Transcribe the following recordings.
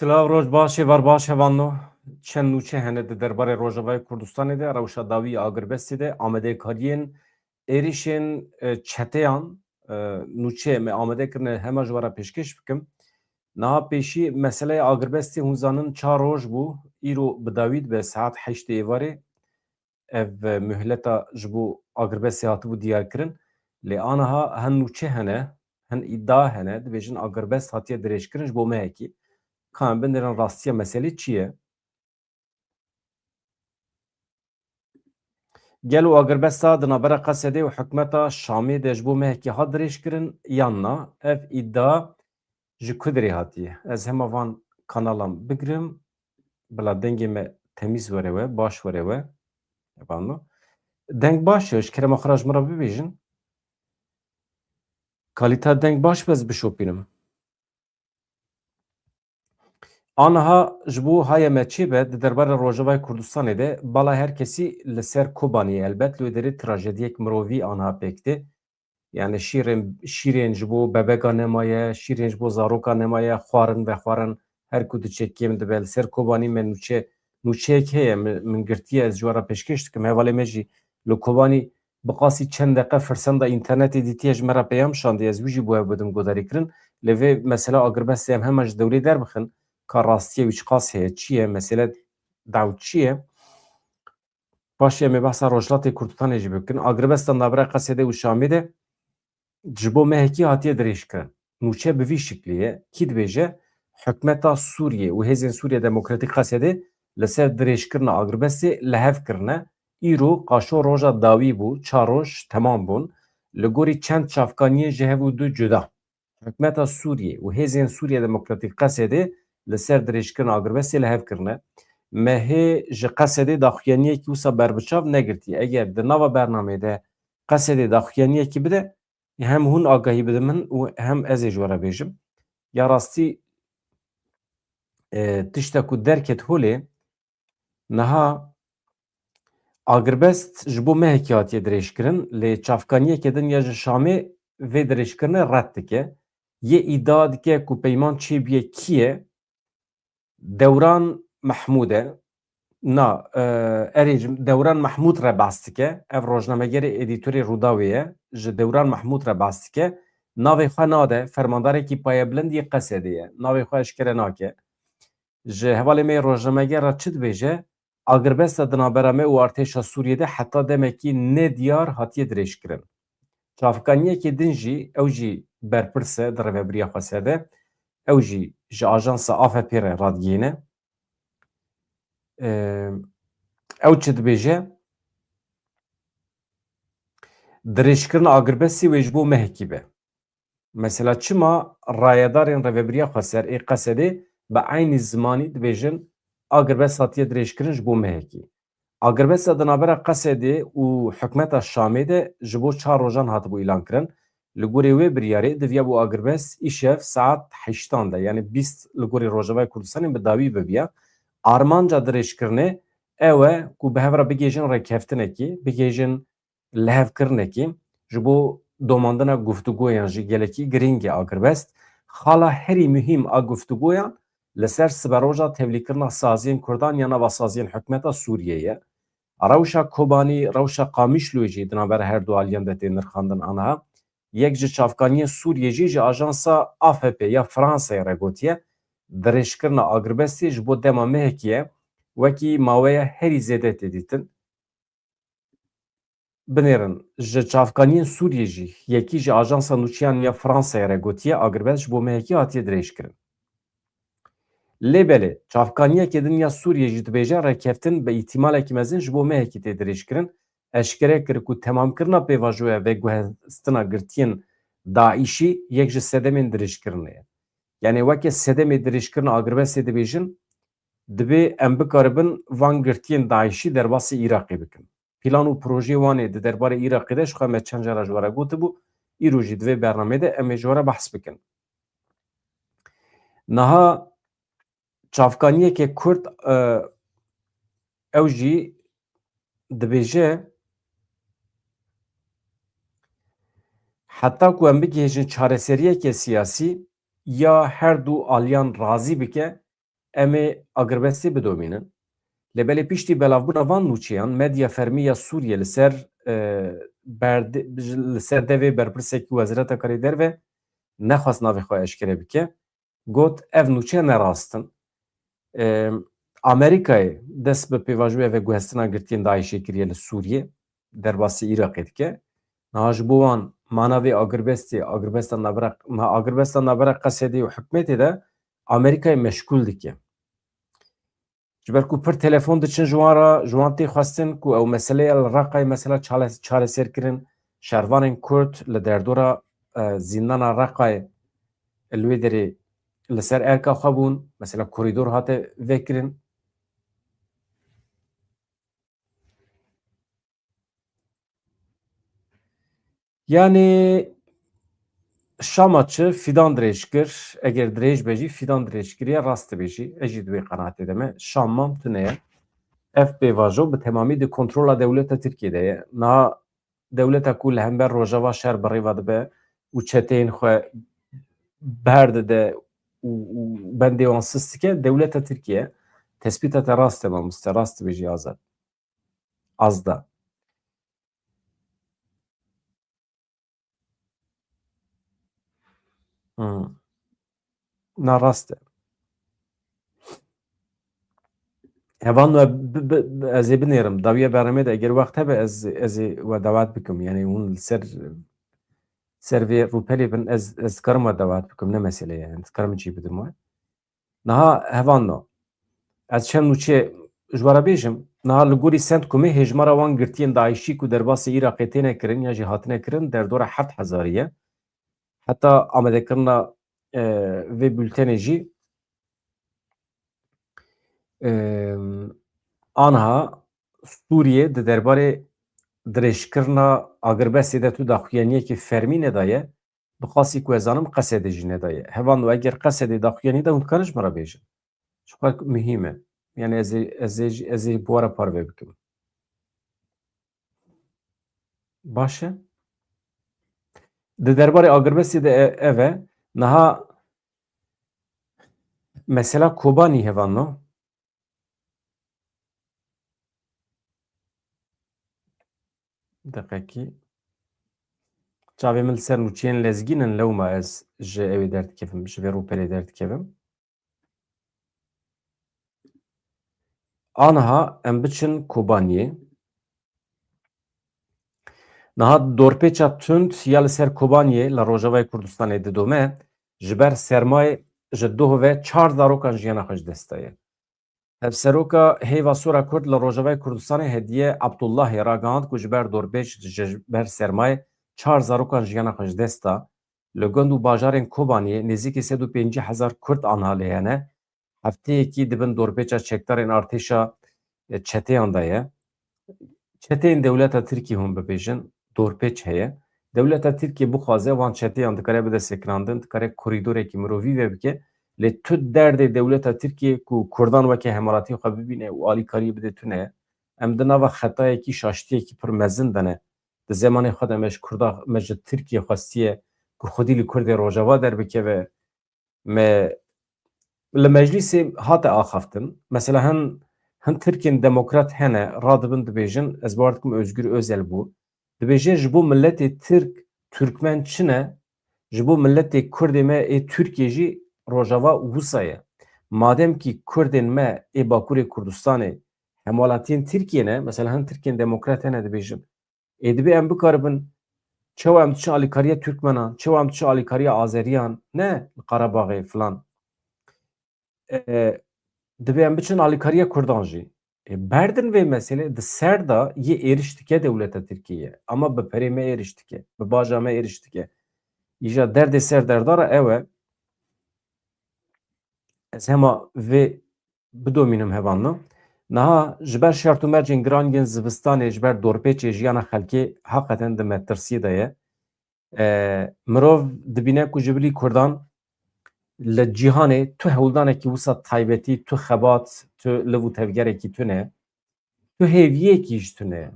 Silav roj başê var baş hevanno çend nûçe hene di derbarê Rojavayê Kurdistanê de rewşa dawî Agirbestê de amadekariyên êrişên çeteyan nûçe me amade kirine hema ji wara pêşkêş bikim. Niha pêşî meseleya Agirbestê hûn zanin çar roj bû îro bi dawî dibe saet heştê êvarê ev mühleta ji bo Agirbestê hatibû diyarkirin lê aniha hin nûçe hene hin îdia hene dibêjin Agirbest hatiye dirêjkirin ji bo me yekî. Kan binêrin rastiya meselê çi ye? Gelo Agirbesta di navbera Qesedê û hikûmeta Şamê de ji bo mehekî hat dirêjkirin yan na ev îdia ji ku derê hatiye? Ez hema van kanalan bigirim bila dengê me temîz were we baş were we evano. Deng baş e ji kerema xwe re ji min re bibêjin. Kalîteya deng baş be ez bişopînim. Aniha ji bo haya me çêbe di derbarê Rojavayê Kurdistanê de bala her kesî li ser Kobaniyê elbet li wê derê trajediyek mirovî aniha pêk tê. Yani şîrên ji bo bebeka nemaye, şîrên ji bo zaroka nemaye, xwarin vexwarin her ku diçe kêm dibe li ser Kobanî me nûçeyek heye min girtiye ez ji wara pêşkêş dikim hevalê me jî li Kobanî bi qasî çend deqe firsenda înternetê dîtiye ji me re peyam şandiye ez wî jî bo ev bidim guderîkirin lê vê mesela Agirbestê em hema ji dewlê derbixin ka rastiye wî çi qas heye çi ye mesele daw çi ye paşê em ê behsa Rojhilatê Kurdistanê jî bikin Agirbesta navbera Qesedê û Şamê de ji bo mehekî hatiye dirêjkirin. Nûçe bi vî şiklî ye kî dibêje hikûmeta Sûriyê û Hêzên Sûriya Demokratîk Qesedê li ser dirêjkirina Agirbestê li hev kirine îro qaşo roja dawî bû çar roj temam bûn li gorî çend çavkaniyê ji hev û du cuda. Hikûmeta Sûriyê û Hêzên Sûriya Demokratîk Qesedê li ser dirêjkirina Agirbestê li hev kirine. Mehê ji Qesedê daxuyaniyekî wisa berbiçav negirtiye. Eger di nava bernamê de Qesedê daxuyaniyekî bide hem hûn agahî bidin min û hem ez ê ji we re bêjim. Ya rastî tiştek ku derket holê niha Agirbest ji bo mehekî hatiye dirêjkirin lê çavkaniyekê din ya ji Şamê vê dirêjkirinê red dike. Yê îdia dike ku peyman çêbûye kî ye? Dewran Mehmûd e. Na erêjim Dewran Mehmûd re behs dike. Ev rojnamegerê edîtorê Rûdawê ye. Ji Dewran Mehmûd re behs dike. Navê xwe nade fermandarekî payebilind yê Qesedê ye. Navê xwe eşkere nake. Ji hevalê me rojnameger re çi dibêje? Agirbesta di navbera me û artêşa Sûriyê de heta demekî nediyar hatiye dirêjkirin. Çavkaniyekê din jî ew jî berpirs e di rêveberiya Xweser de. Ew jî ji ajansa AFP re radgihîne. Ew çi dibêje? Dirêjkirina Agirbestê wê ji bo mehekî be. Mesela çima rayedarên Rêveberiya Xweser ê Qesedê bi aynî zimanî dibêjin Agirbest hatiye dirêjkirin ji bo mehekî. Agirbesta di navbera Qesedê û hikûmeta Şamê de ji bo çar rojan hatibû îlankirin. Li gorî wê biryarê diviya bo Agirbest îşev saet heştan de yani bîst li gorî Rojavayê Kurdistanê bi dawî bibiya. Armanca dirêjkirinê ew e ku bi hev re bigêjin rêkeftinekî, bigêjin lihevkirinekî ji bo domandina guftûgoyan jî gelekî giring e Agirbest. Xala herî mühîm a guftûgoyan li ser siberoja tevlîkirina saziyên Kurdan ya nava saziyên hikûmeta Sûriyê ye. Rewşa Kobanî, rewşa Qamişlû jî di navbera her du aliyan de tê nirxandin aniha. Yek ji çavkaniyên Sûriyê jî ji ajansa AFP ya Fransayê re gotiye dirêjkirina Agirbestê ji bo dema mehekî ye wekî maweya herî zêde tê dîtin. Binêrin ji çavkaniyên Sûriyê jî yekî ji ajansa nûçiyan ya Fransayê re gotiye Agirbest ji bo mehekî hatiye dirêjkirin. Lê belê çavkaniyekê din ya Sûriyê jî dibêje rêkeftin bi îhtîmalekî mezin ji bo mehekî tê dirêjkirin. Eşkere kir ku temamkirina pêvajoya ve guhestina girtiyên Daişî yek ji sedemên dirêjkirinê ye. Yani weke sedemê dirêjkirina Agirbestê dibêjin dibe em bikaribin van girtiyên Daişî derbasî Iraqê bikin. Plan û projeyê wanê di derbarê Iraqê de ji xwe me çend jara ji were gotibû îro jî divê bernamê de em ê ji were behs bikin. Niha çavkaniyekê Kurd ew jî dibêje heta ku em bigihêjin çareseriyekê siyasî ya her du aliyan razî bike em ê agirvestî bidomînin. Lêbelê piştî belavbûna van nûçeyan, medya fermî ya Sûriye li ser li ser devê berpirsekî Wezareta Karê Derve nexwast navê xwe eşkere bike. Got ev nûçe ne rast in. Amerîkayê dest bi pêvajoya veguhestina girtiyên Daişê kiriye li Sûriyê derbasî Iraqê dike. Niha ji bo wan mana vê agirbesta navbera Qesedê û hikûmetê de Amerîkayê meşgûl dike. Ji ber ku pir telefon diçin ji wan re ji wan tê xwestin ku ew meseleya li Raqayê mesela çareserkirin şervanên Kurd li derdora zîndana Raqayê li wê derê li ser erka xwe bûn, mesela korîdor hate vekirin. Yani Şama çi fidan dirêj kir, eger dirêj be jî fidan dirêj kiriye rast dibe jî. Ez jî divê qenaatê de me. Şam mam tune ye. Ev pêvajo bi temamî di kontrola dewleta Tirkiyeyê de ye. Niha dewleta ku li hember rojava şer bi rêva dibe û çeteyên xwe ber dide û bendê wan sis dike, dewleta Tirkiye tespîta te rast e mamoste, rast dibe jî azad. Azda. Na rast e. Hevan ez ê binêrim. Dawiya berhemê de eger wext hebe ez ê we dewet bikim. Yani hûn li ser vê rûpelê bin ez dikarim we dewet bikim. Ne mesele ye. Yani dikarim cî bidim we. Niha hevan no. Ez çend nûçe ji we re bêjim. Niha li gorî Sentkumê hêjmara wan girtiyên Daişî ku derbasî Iraqê têne kirin ya jî hatine kirin derdora 7,000 ye. Heta amedekirina vê bültenê jî aniha Sûriye di derbarê dirêjkirina agirbestê de tu daxuyaniyekî fermî nedaye, bixwasî ku ez zanim Qesedê jî nedaye. Hevan û eger Qesedê daxuyanî de hûn dikarin ji me re bêjin. Ji xwe mihîm e. Yani ez ê bi we re parve bikim. Baş e. Di derbarê agirbestê de ev e. Niha mesela Kobanî hevan no. Deqekî. Çavê min li ser nûçeyên lezgînin lewma ez ji evê derdikevim, ji vê rûpelê derdikevim. Aniha em biçin Kobaniyê. Niha dorpêça tund ya li ser Kobaniyê li Rojavayê Kurdistanê didome ji ber sermayê ji duh ve 4 zarokan jiyana xwe ji dest daye. Hevseroka Hêva Sora Kurd li Rojavayê Kurdistanê Hediye Abdullahê ragihand ku ji ber dorpêç ji ber sermayê 4 zarokan jiyana xwe ji dest da. Li gund û bajarên Kobaniyê nêzîkî 150,000 Kurd aniha lê hene. Hefteyekî dibin dorpêça çekdarên artêşa çeteyan de ye. Çeteyên dewleta Tirkiye hûn bibêjin dorpêç heye. Dewleta Tirkiye bixwaze wan çeteyan dikare bide sekinandin, dikare korîdorekî mirovî vebike. Lê tu derdê dewleta Tirkiye ku Kurdan weke hemalatî xwe bibîne û alîkariyê bide tune, em di nava xetayekî şaştiyekî pir mezin de ne. Di zemanê xwe de me ji Kurda me ji Tirkiye xwestiye ku xwedî li Kurdê Rojava derbikeve me li meclîsê hate axaftin. Mesela hin Tirkên demokrat hene radibin dibêjin ez bar dikim Özgür Özel bû. Dibêje ji bo milletê Tirk, Türkmen çi ne? Ji bo milletê Kurdê me ê Tirkiye jî Rojava wisa ye. Madem ki Kurdên me ê Bakurê Kurdistanê hemalatiyên Tirkiye ne, mesela hin Tirkên demokrat hene dibêjin. Ê dibe em bikaribin çawa em diçin alîkariya Türkmenan, çawa em diçin alîkariya Azeriyan, ne Qarabaxê filan. Dibe em biçin alîkariya Kurdan jî. Berdin vê meselê di ser da yê êriş dike dewleta Tirkiyeyê. Ama bi perê me êriş dike, bi baja me êriş dike. Îja derdê ser derdara ew e. Ez hema vê bidomînim hevanna. Niha ji ber şert û mercên girangên zivistanê ji ber dorpêçê jiyana xelkê heqeten di me tirsî de ye. Mirov dibîne ku ji bilî Kurdan li cîhanê tu hewldanekî wisa taybetî, tu xebat, tu liv û tevgerekî tune, tu hêviyekî ji tune.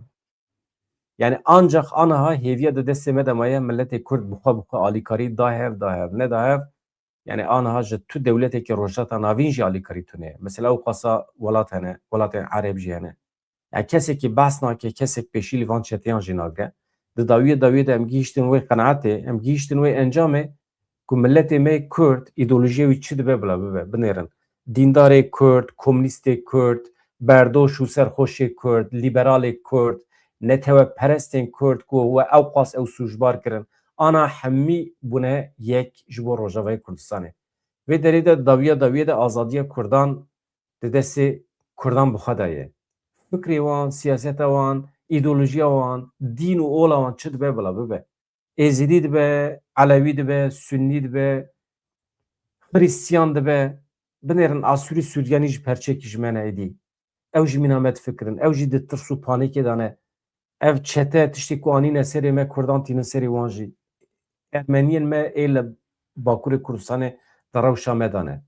Yani ancak aniha hêviya di destê me de maye milletê Kurd bi xwe alîkarî dahev. Ne dahev? Yani anha ji tu devleteke rojata navîn jî alîkarî tune. Mesela ew qasa welat hene, welatên Ereb jî hene. Yani kesekî behs nake, kesek pêşî li van çeteyan jî nagre. Di dawiyê de em gihîştin wê qenaetê, em gihîştin wê encamê ku milletê me Kurd îdeolojiyê wî çi dibe bila bibe binêrin. Dîndarê Kurd, komünîstê Kurd, berdoş û serxweşê Kurd, liberalê Kurd, netewperestên Kurd ku ew qas ew sûcbar kirin. Ana hemî bûne yek ji bo Rojavayê Kurdistanê. Vê derê de dawiyê de azadiya Kurdan di destê Kurdan bixwe de ye. Fikrê wan, siyaseta wan, îdeolojiya wan, dîn û ola wan çi dibe bila bibe. Êzidî dibe, Elewî dibe, Sünnî dibe, Hristiyan dibe, binêrin Asûrî Sûryanî ji perçekî ji me ne êdî. Ew jî mîna me difikirin, ew jî di tirs û panîkê de ne. Ev çete tiştî ku anîne serê me Kurdan tînin serê wan jî. Ermeniyên me ê li Bakurê Kurdistanê di rewşa me de ne.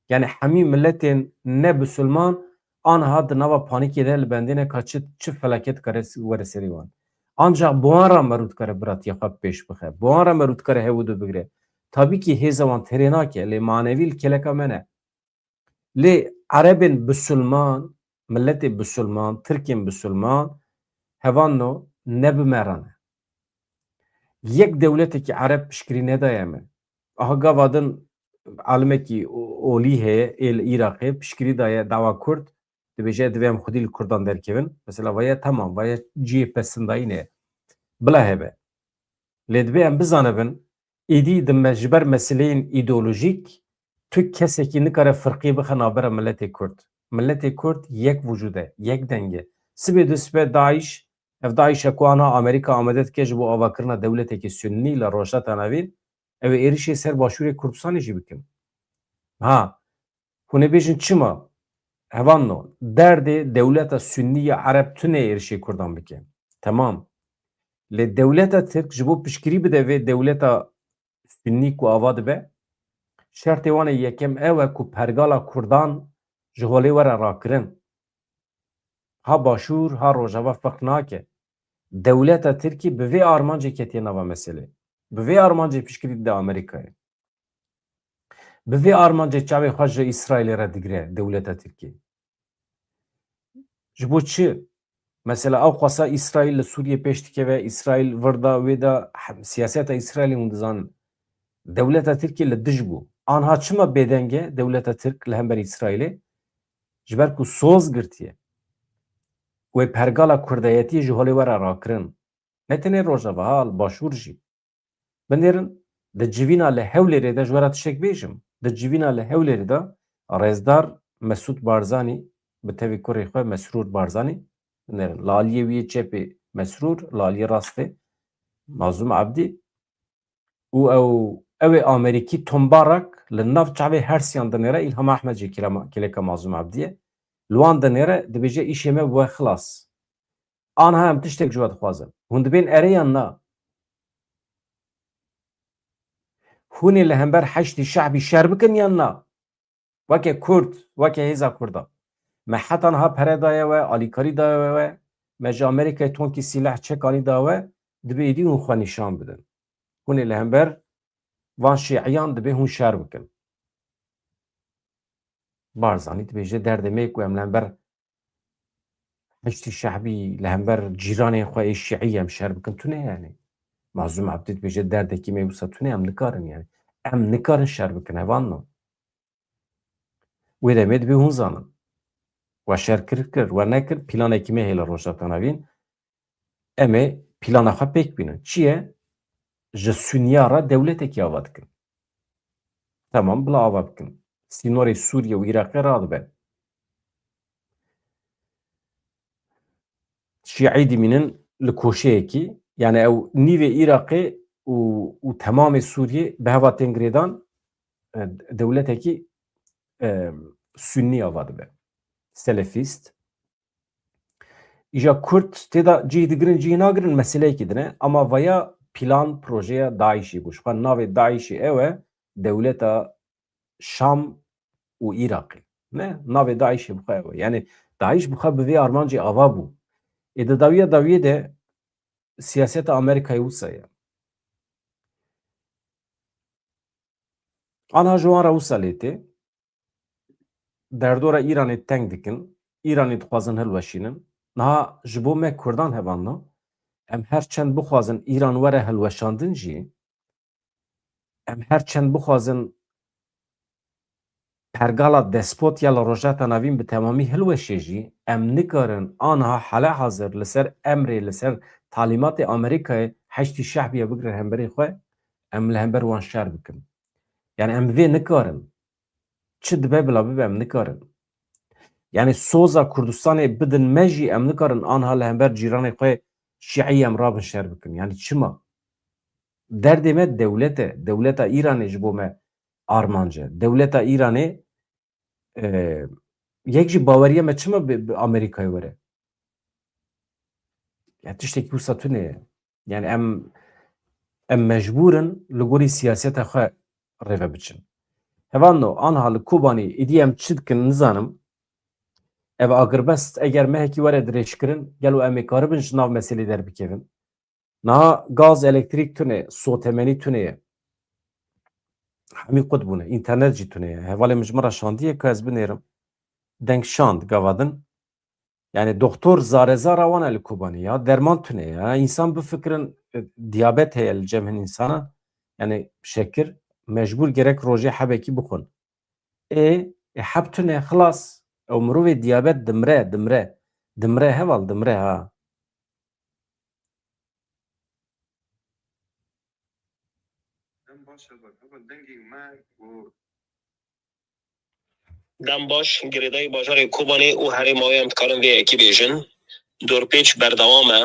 Yani hemî milletên ne Müslüman anha di nava panîkê de li bendê ka çi felaket kare were serî wan. Ancak bu an re me dikare biratiya xwe pêş bixe. Bu an re me dikare hewû bigire. Tabii ki hêza wan terê nake. Lê manevî li keleka me ne. Lê Erebên Müslüman, milletê Müslüman, Tirkên Müslüman hevan ne bi me re ne. Yek dewletekî Ereb piştgirî nedaye me. Aha gava din alimekî olî heye ê li Iraqê piştgirî daye dawa Kurd dibêje divê em xwedî li Kurdan derkevin. Mesela vaya tamam vaya ciyê pesendayî ne bila hebe. Lê divê em bizanibin êdî ji ber meseleyên îdeolojîk tu kesekî nikare firqî bixe navbera milletê Kurd. Milletê Kurd yek vücud e, yek denge. Sibê du sibê Daeş ev Daişa ku ana Amerîka amade dike ji bo avakirina dewletekî Sünnî li Rojhata Navîn ew ê êrişê ser Başûrê Kurdistanê jî bikin. Ha, hûn ê bêjin çima? Hevan derdê dewleta Sünnî ya Ereb tune êrişê Kurdan bike. Tamam. Lê dewleta Tirk ji bo piştgirî bide vê dewleta Sünnî ku ava dibe şertê wan ê yekem ew e ku pergala Kurdan ji holê were rakirin. Ha Başûr ha Rojava feq nake. Dewleta Tirkî bi vê armancê ketiye nava meselê. Bi vê armancê piştgirî dide Amerîkayê. Bi vê armancê çavê xwe ji İsraîlê re digire dewleta Tirkî. Ji bo çi? Mesela ew xwesa İsraîl li Sûriyê pêş dikeve, İsraîl virda wê de siyaseta İsraîlê hûn dizanin. Dewleta Tirkî li dij bû. Anha çima bêdenge dewleta Tirk li hember İsraîlê? Ji ber ku soz girtiye. Wê pergala Kurdayetiyê ji holê were rakirin. Ne tenê Rojava ha Başûr jî. Binêrin di civîna li Hewlêrê de ji were tiştek bêjim. Di civîna li Hewlêrê de Rêzdar Mesûd Barzanî bi tevî kurê xwe Mesrûr Barzanî binêrin. Li aliyê wî yê çepê Mesrûr, li aliyê rastê Mazlûm Ebdî û ew ê Amerîkî tombarak li nav çavê hersiyan dinêre İlham Ehmed jî kêleka Mazlûm Ebdî ye. Li wan dinêre dibêje îşê me we xilas. Anha em tiştek ji we dixwazin. Hûn dibên ereyan na. Hûn ê li hember heştê şeعبî şer bikin yan na. Weke Kurd, weke hêza Kurda. Me hetan ha pere daye we, alîkarî daye we, me ji Amerîkayê tonkî sîleh çekanî da we, dibe êdî hûn xwe nîşan bidin. Hûn ê li hember van şîeyan dibe hûn şer bikin. Barzanî dibêje derdê me ku em li hember heştê şeعبî li hember cîranên xwe ê şîî em şer bikin tune yani. Mazlûm Ebdî dibêje derdekî me wisa tune em nikarin yani. Em nikarin şer bikin hevan no. Wê demê dibe hûn zanin. We şer kir, we nekir, planekî me heye li Rojhata Navîn. Em ê plana xwe pêk bînin. Çi ye? Ji Sûniya re dewletekî ava dikin. Tamam, bila ava bikin. Sînorê Sûriye û Iraqê radibe. Şîî dimînin li koşeyekî, yani ew nîvê Iraqê û temamê Sûriyê bi heva tên girêdan dewletekî Sünnî ava dibe. Selefîst. İja Kurd têda cihê digirin cihê nagirin meseleyekî dine ama vaya plan projeya Daişî bû. Ji xwe navê Daişî ew e dewleta Şam û Iraqê. Ne? Navê Daişê bixwe ew e. Yani Daîş bixwe bi vê armancê ava bû. Ê di dawiyê de siyaseta Amerîkayê wisa ye. Anha ji wan re wisa lêtê derdora Îranê teng dikin, Îranê dixwazin hilweşînin. Niha ji bo me Kurdan hevanna em her çend bixwazin Îran were hilweşandin jî, em her çend bixwazin pergala despot ya li Rojheta Navîn bi temamî hilweşê jî, em nikarin aniha hele hazir li ser emrê li ser talîmatê Amerîkayê heştî şehbiye bigirin hemberî xwe, em li hember wan şer bikin. Yani em vê nikarin. Çi dibe bila bibe em nikarin. Yani soza Kurdistanê bidin me jî em nikarin aniha li hember cîranê xwe Şiî em rabin şer bikin. Yani çima? Derdê me dewlet e. Dewleta Îranê ji bo me armanc e. Dewleta Îranê yek jî baweriya me çima bi Amerîkayê were? Ya tiştekî wisa tune ye. Yani em mecbûrin li gorî siyaseta xwe rêve biçin. Hevano aniha li Kobanî êdî em çi dikin nizanim. Ev agirbest eger mehekî were dirêjkirin, gelo em ê karibin ji nav meselê derbikevin. Niha gaz, elektrîk tune, sotemenî tune ye. Hemî qut bûne, înternet jî tune ye. Hevalê min ji min re şandiye ku ez binêrim. Deng şand gavadin. Yani doktor zarezara wan li Kobanî ya derman tune ya. İnsan bifikirin diyabet heye li cem hin insana. Yani şekir mecbur gerek rojê hebekî bixwin. Heb tune xilas. Ew mirovê diyabet dimre. Dimre heval dimre ha. Dem baş girêdayê bajarê Kobanê û herê mawê em dikarin vê yekî bêjin. Dorpêç berdewam e.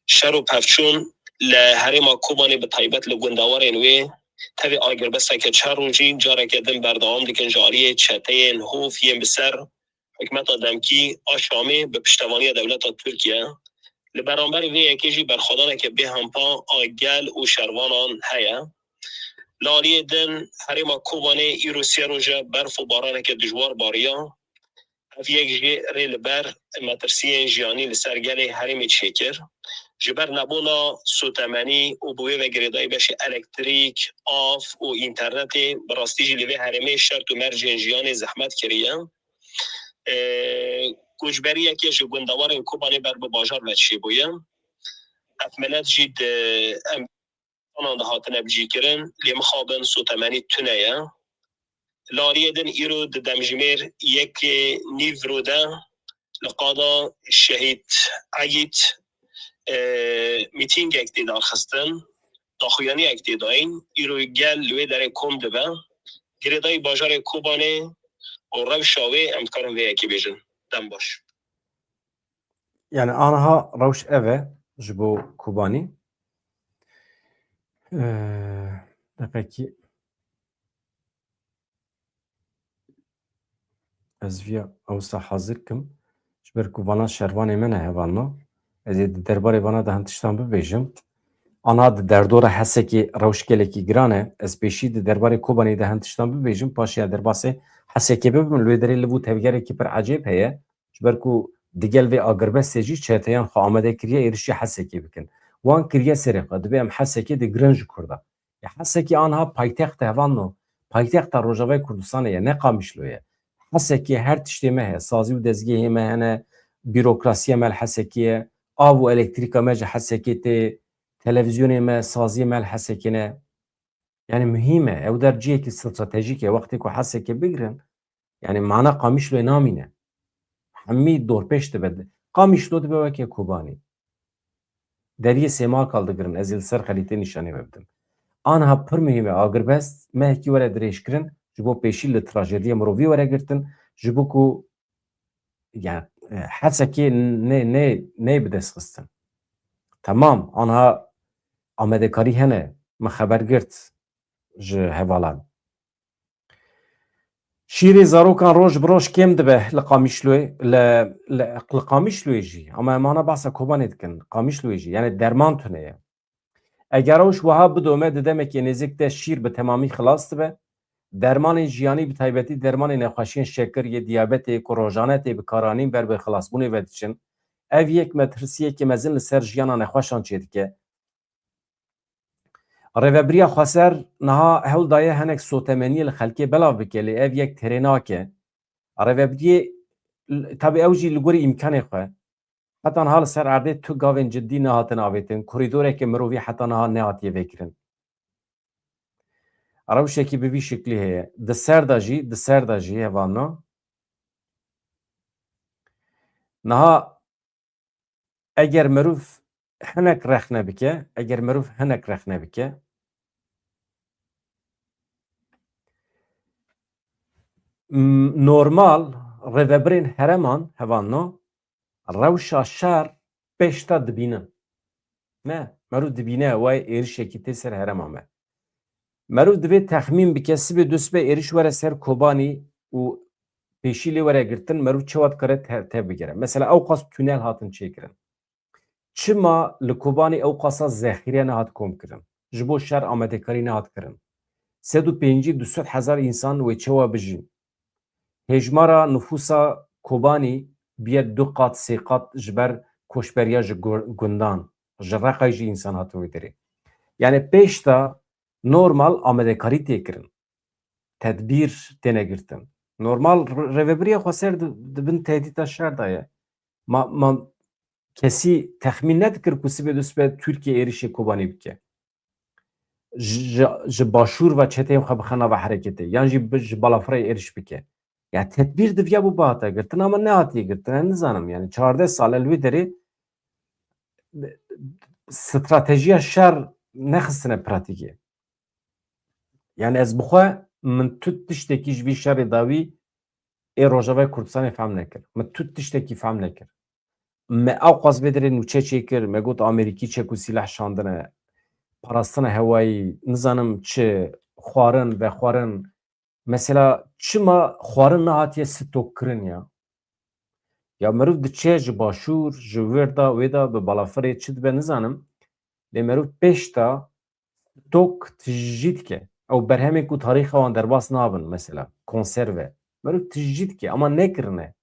Şer û pevçûn li herêma Kobanê bi taybet li gundawarên wê tevê agirbesteke çar rojî careke din berdewam dikin ji aliyê çeteyên hov yên bi ser hikûmeta demkî a Şamê bi piştevaniya dewleta Tirkiye. Li beramberî vê yekê jî berxwedaneke bêhempa a gel û şervanan heye. Li aliyê din herêma Kobanê îro sê roja berf û baraneke dijwar bariya. Ev yek jî rê li ber metirsiyên jiyanî li ser gelê herêmê çêkir. Ji ber nebûna sotemenî û bi wê ve girêdayî beşê elektrîk, av û înternetê bi rastî jî li vê herêmê şert û mercên jiyanê zehmet kiriye. Koçberiyekê ji gundewarên Kobanê ber bi bajar ve çêbûye. Ev milet jî di em anan de hatine bicîkirin lê mixabin sotemenî tune ye. Li aliyê din îro di demjimêr yekê nîv rûde li qada Şehîd Egît mîtîngek tê darxistin, daxuyaniyek tê dayîn, îro gel li wê derê kom dibe. Girêdayî bajarê Kobanê û rewşa wê em dikarin vê yekî bêjin. Dem baş. Yani aniha rewş ev e ji bo Kobanî. Deqekî ez vîya ewsa hazir kim ji ber ku vana şervanê me ne hevalna. Ez ê di derbarê vana de hin tiştan bibêjim. Aniha di derdora hesekê rewşgelekî giran e. Ez pêşî di derbarê Kobanî de hin tiştan bibêjim. Paşiya derbasê hesekê bibim li wê derê li bû tevgerekî pir ecêb heye. Ji ber ku digel vê agirbestê jî çeteyan xwe amade kiriye êrişî hesekê bikin. Wan kiriye serê xwe dibe em hesekê de girin ji Kurda. Ya hesekê aniha paytexta hevalno. Paytexta Rojavayê Kurdistanê ye, ne Qamişlo ye. Hesekê her tiştê me heye. Sazî û dezgehê me hene, bürokrasiya me li Hesekê ye, av û elektrîka me ji Hesekê tê, televizyonê me, saziyê me li Hesekê ne. Yani mühim e. Ew der ciyekî stratejîk e. Wextê ku Hesekê bigirin, yani mana Qamişloyê namîne. Hemî dorpêş dibe. Qamişlo dibe wekî Kobanî. Deriyê Sêmakal digirin. Ez ê li ser xelîtê nîşanî vebidim. Aniha pir mühim e agirbest mehekî were dirêjkirin ji bo pêşî li trajediya mirovî were girtin ji bo ku yani Hesekê nê bi dest xistin. Tamam aniha amadekarî hene me xeber girt ji hevalan. Şîrê zarokan roj bi roj kêm dibe li Qamişloyê li Qamişloyê jî ama em ana behsa Kobanê dikin Qamişloyê jî yani derman tune ye. Eger ew wiha bidome di demekê nêzik de şîr bi temamî xilas dibe. Dermanên jiyanî bi taybetî dermanên nexweşiyên şekir yê diyabetê ku rojane tê bikaranîn ber bi xilasbûnê ve diçin. Ev yek metirsiyekê mezin li ser jiyana nexweşan çê dike. Rêveberiya Xweser niha hewl daye hinek sotemeniyê li xelkê belav bike lê ev yek terê nake. Rêveberiyê tabii ew jî li gorî îmkanê xwe. Heta niha li ser erdê tu gavên ciddî nehatin avêtin. Korîdoreke mirovî heta niha nehatiye vêkirin. Rewşekî bi vî şeklî heye. Di ser da jî hevana niha eger mirov hinek rexne bike, normal rêveberên hereman hevano rewşa şer pêşta dibînin. Ne? Merov dibîne way êrişekî tê ser herema me. Merov divê texmîn bike sibê du sibê êriş were ser Kobanî û pêşî lê were girtin merov çi wat kare tev bigire. Mesela ew qas tünel hatin çêkirin. Çima li Kobanî ew qasa zexîre nehat komkirin. Ji bo şer amadekarî nehat kirin. 150-200 însan wê çewa bijîn. Hejmara nüfusa Kobanî biye 2 qat 3 qat ji ber koçberiya ji gundan. Ji reqay jî însan hatin wê derê. Yani pêşta normal amadekarî tê kirin. Tedbîr têne girtin. Normal rêveberiya Xweser dibin tehdîta şer da ye. Kesî texmîn nedikir ku sibê du sibê Tirkiye êrişê Kobanî bike. Ji başûr ve çeteyên xwe bixe nava hereketê yan jî ji balafirayê êriş bike. Ya tedbîr diviya bu bahata girtin ama nehatiye girtin. Ez nizanim yani 14 sal li wê derê stratejiya şer nexistine pratîkê. Yani ez bixwe min tu tiştekî ji vî şerê dawî ê Rojavayê Kurdistanê fehm nekir. Min tu tiştekî fehm nekir. Me ew qas vê derê nûçe çêkir, me got Amerîkî çek û sîlah şandine, parastina hewayî, nizanim çi, xwarin ve xwarin. Mesela çima xwarin nehatiye stokkirin ya. Ya merov diçe ji başûr, ji wêr da wê da bi balafirê çi dibe nizanim. Lê merov pêşta stok tijî dike. Ew berhemê ku tarîxa wan derbas nabin mesela konserve. Merov tijî dike ama nekirine.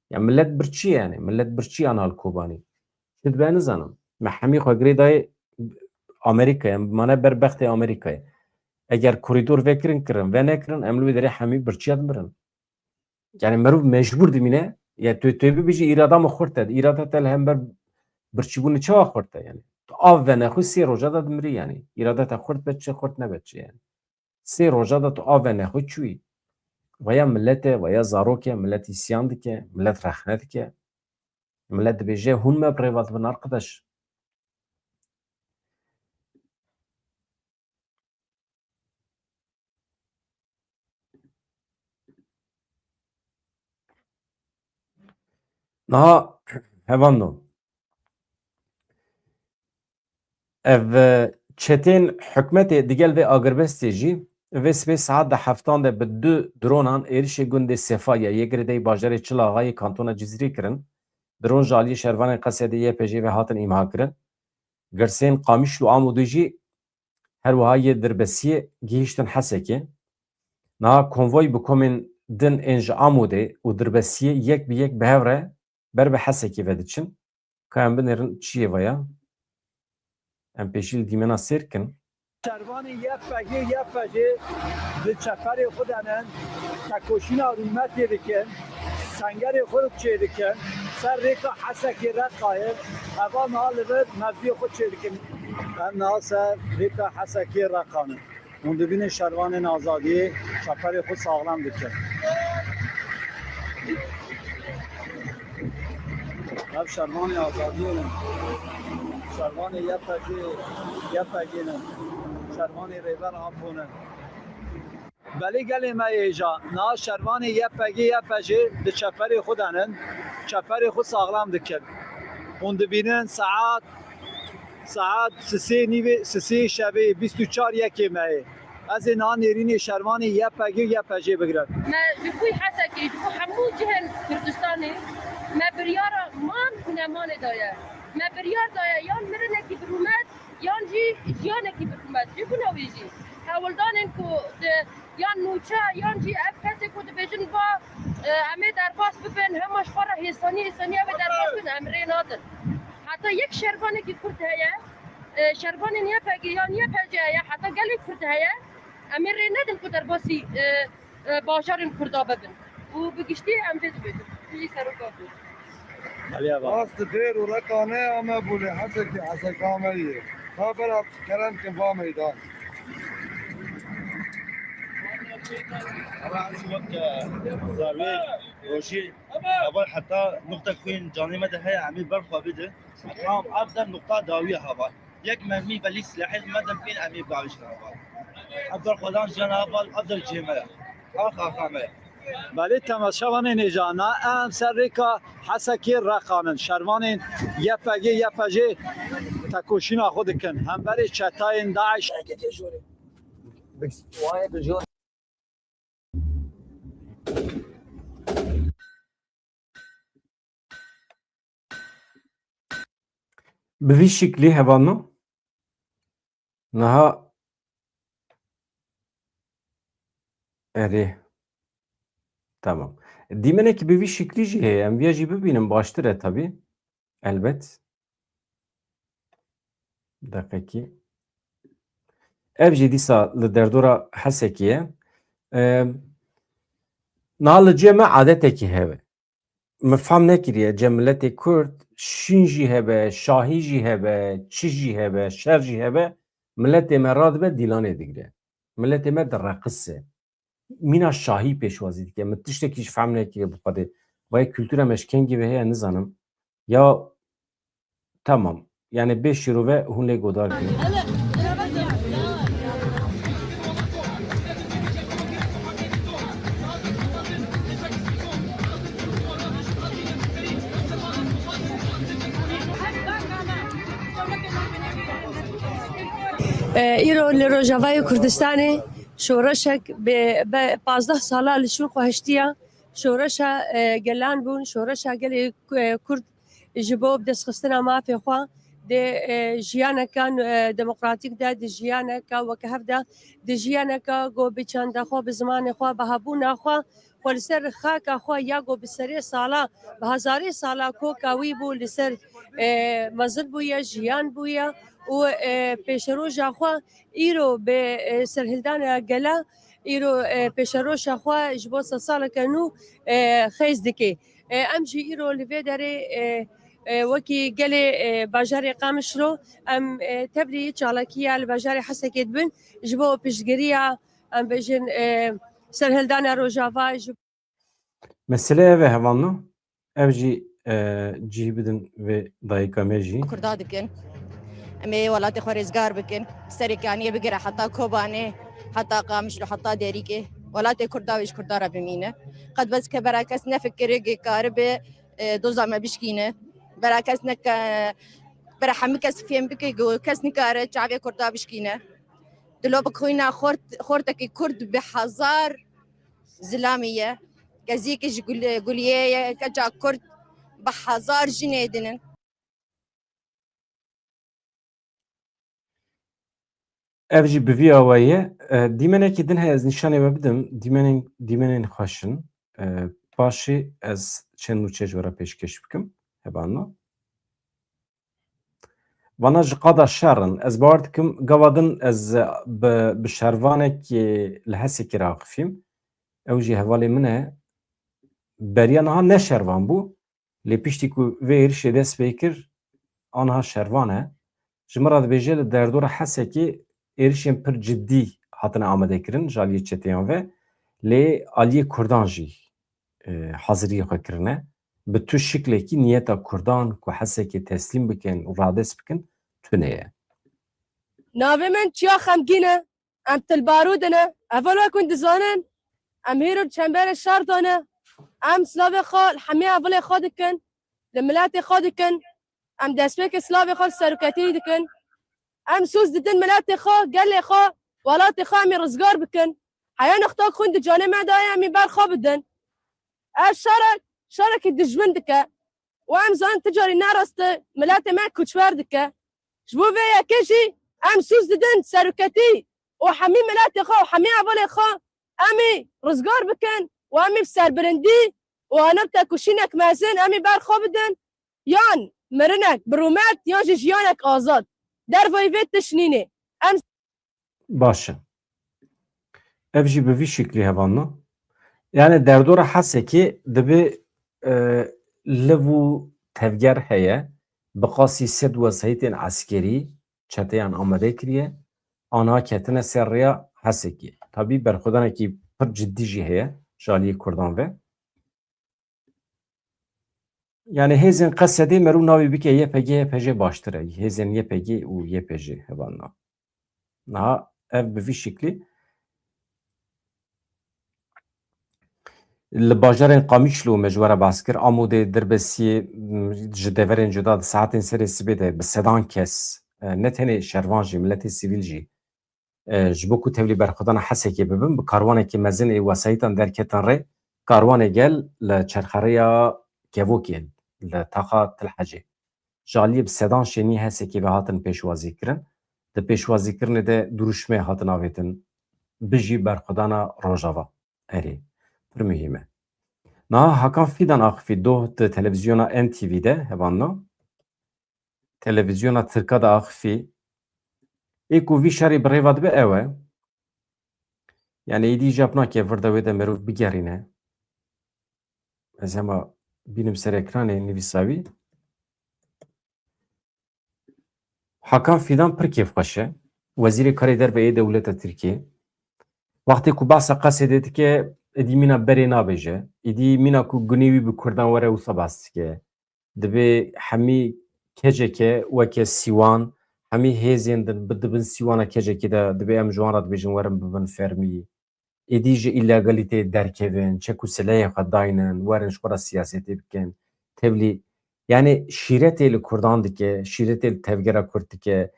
Ya millet birçî yani. Millet birçî an al Kobanî. Çi dibe nizanim. Me hemî xwe girê daye Amerîkayê. Mane berbextê Amerîkayê. Eger korîdor vekirin kirin ve nekirin em li wê derê hemî birçîya dimirin. Yani merov mecbur dimîne ya tu bibêjî îrada me xurt e. İrada te li hember birçîbûnê çawa xurt e yani. Tu av ve nexwî sê roja da dimirî yani. İrada te xurt be çi xurt nebe çi yani. Sê roja da tu av ve nexwî çûyî. Veya milletê veya zarokê millet îsyan dike, millet rexne dike. Millet dibêje hûn me birêvat bin arkadaş. Niha hevando. Ev çetên hikûmetê digel vê agirbestê jî vê sibê saet de heftan de bi 2 dronan êrişê gundê Sefaya yê girêdayî bajarê Çilagayê kantona Cizrê kirin. Dron ji aliyê şervanên Qesedê YPJ ve hatin îmha kirin. Girsên Qamişlo û Amûdê jî her wiha yê dirbesiyê gihîştin Hesekê. Niha konvoy bi komên din ên ji Amûdê û dirbesiyê yek bi yek bi hev re ber bi Hesekê ve diçin. Ka em binêrin çi yê veya? Em pêşî li dîmena sêr bikin. Şervanê YPG di çeperê xwe de ne tekoşîna rûmetê dikin, sengerê xwe çê dikin, ser rêka Hesekê Reqayê heva niha li vir mevziyê xwe çê dikin. Em niha ser rêka Hesekê Reqanê. Hûn dibînin şervanên azadiyê çeperê xwe saxlam dikin. Ev şervanê azadiyê ne? Şervanê YPG ne? Şervanê rêber Ampûne. Belê gelê me êja, niha şervanê YPG di çeperê xwe de ne çeperê xwe saxlam dikin. Hûn dibînin saet sisê şevê 24 yekê me ye. Ez ê niha nêrînê şervanê YPG bigirim. Me ji xwî Hesekê ji bo hemû cihên Kurdistanê me biryara man û nemanê daye. Me biryar daye yan mirinekî bi rûmet yan jî jiyanekî bi rûmet. Ji kuna wê jî hewildanên ku yan nûçe yan jî ev kesê ku dibêjin ba em ê derbas bibin hema ji xwe re hêsanî ev ê derbas bin em rê nadin. Heta yek şervanekî Kurd heye شرباني نيا فاجي يا نيا فاجي حتى قال لي كرد هيا امير ندم كدر باسي باشار كردا ببن وبقشتي ام بيت بيت تجي سرقاتو راست دیر و رکانه اما بوله حسکی حسکامه خبر کرن که با میدان طبعا شو وقت زاوية روشي أول حتى نقطة كوين جاني مدى هي عميل برخوا بده مقام أفضل نقطة داوية هوا يك مهمي بلي سلاحي مدى فين عميل بعيش هوا أفضل خدان جانا أفضل جيمة آخامة بله تماشاوان نیجانا ام سرکا حسکی رقانن شروانین یپجی تکوشینا خود کن هم بری چتاین داعش Bi vî şeklî hevalno niha erê tamam. Dîmenekî bi vî şeklî jî heye em vêya jî bibînin baştir e tabii elbet. Deqekî. Ev jî dîsa li derdora Hesekê ye. Niha li cê me adetekî hebe. Me fam nekiriye cem milletê Kurd şîn jî hebe, şahî jî hebe, çi jî hebe, şer jî hebe milletê me radibe dîlanê digire. Milletê me direqise. Mîna şahî pêşwazî dike. Min tiştekî ji fehm nekiriye bi xwedê. Vay kültûra me ji kengî ve heye nizanim. Ya tamam. Yani bê şîrove hûn lê godar kirin. ایرو لروجاوای کردستانی شورشک به 15 ساله لشون خواهشتیا شورش گلان بون شورش گل کرد جبوب دست خستنا ما فی خوا ده جیانه کان دموکراتیک ده ده جیانه کا وکهف ده ده جیانه کا گو بچند خو به زمان خو به هبون خو ولسر خاک خو یا گو بسری سالا به هزاری سالا کو کاوی بو لسر مزد بو یا جیان بو یا و پیشروش خو ایرو به سرهلدان گلا ایرو پیشروش خو جبو سال کنو خیز دکی ام جی ایرو لوی داره وکی گله باجار قامشرو ام تبری چالاکیه الباجار حسکت بن جبو پیشگیریا ام بجن سرهلدان روجاوا Mesele ev e hevalno. Ev jî cî bidin ve dayika me jî. كردا دكن امي ولاتي خورزگار بكن سركانيه بقرا حتى كوباني حتى قامش حتى ديريكي ولاتي كردا ويش كردا ربمينه قد بس كبراكس نفكر كاربه دوزا ما بشكينه براكس نك برحمكس فيم بكي كس نكاره شعبي كردا بشكينه دلو بكوينا خورتك كرد بحزار زلاميه كزيك جوليه كجا كرد بحزار جنيدن Ev jî bi vî awayî dîmenekî din heye ez nîşanê me bidim dîmenên xweşin paşê ez çend û çê ji we re pêşkêş bikim hebano. Vana ji qada şerin ez bawer dikim gava din ez bi şervanekî li Hesekê re axivîm ew jî hevalê min e beriya niha ne şervan bû lê piştî ku vê êrişê dest pê kir aniha şervan e ji min re dibêje li derdora Hesekê êrişên pir ciddî hatine amadekirin ji aliyê çeteyan ve lê aliyê Kurdan jî haziriyê xwe kirine bi tu şiklekî niyeta Kurdan ku Hesekê teslîm bikin û radest bikin tune ye. ناوی من چیا خمگینه ام تل بارودنه اول وکن دزانن ام هیرو چنبر شهر دانه ام سلاوی خال حمی اول خود کن لملات خود کن ام دسپیک سلاوی خال سرکتی دکن ام سوز ددن ملات خا گل خا ولات خا می رزگار بکن حیا نختا خوند جانه ما دای می بر خا بدن اف شارك دجمن دکه و ام زان تجاری نرست ملات ما کوچور دکه جبو ویا کشی ام سوز ددن سرکتی و حمی ملات خا و حمی اول خا امی رزگار بکن و امی بسر برندی و انبتا کشینک مازن امی بر خا بدن یان مرنک برومت یا جیانک آزاد dervayı ve tişnine. Em باشه ev jî bi vî şeklî hevanna yani derdora hesekê dibe liv û tevger heye bi qasî sed wesayetên eskerî çeteyan amade kiriye aniha ketine ser rêya hesekê tabî berxwedanekî pir ciddî jî heye ji aliyê Kurdan ve yani hêzên Qesedê merû navê bike YPG YPJ baştir e hêzên YPG û YPJ hevanna niha ev bi vî şeklî li bajarên Qamişlo me ji we re behs kir Amûdê Dirbesiyê ji deverên cuda di saetên serê sibê de bi sedan kes ne tenê şervan jî miletê sivîl jî ji bo ku tevlî berxwedana hesekê bibin bi karwanekî mezin ê wesayîtan derketin rê karwanê gel li çerxereya Kevokê li taxa Tilhecê ji aliyê bi sedan şenî hesekê ve hatin pêşwazîkirin di pêşwazîkirinê de duruşmê hatin avêtin bijî berxwedana Rojava erê pir mühîm e niha Hakan Fidan axivî doh di televizyona NTV'de hevanna televizyona Tirka da axivî ê ku vî şerê bi rêva dibe ew e yani êdî jap nake vir de wê de merov bigerîne ez hema bînim ser ekranê nivîsawî Hakan Fidan pir kêfxweş e Wezîrê Karê Derve ê Dewleta Tirkiye wextê ku behsa Qesedê dike êdî mîna berê nabêje êdî mîna ku gunê wî bi Kurdan were wisa behs dike dibe hemî keceke weke Sîwan hemî hêzên din dibin Sîwana kecekê de dibe em ji wan re dibêjin werin bibin fermî êdî ji îlegalîteyê derkevin çek û silehê xwe daynin werin ji xwe re siyasetê bikin tevlî yani şîretê li Kurdan dike şîretê li tevgera Kurd dike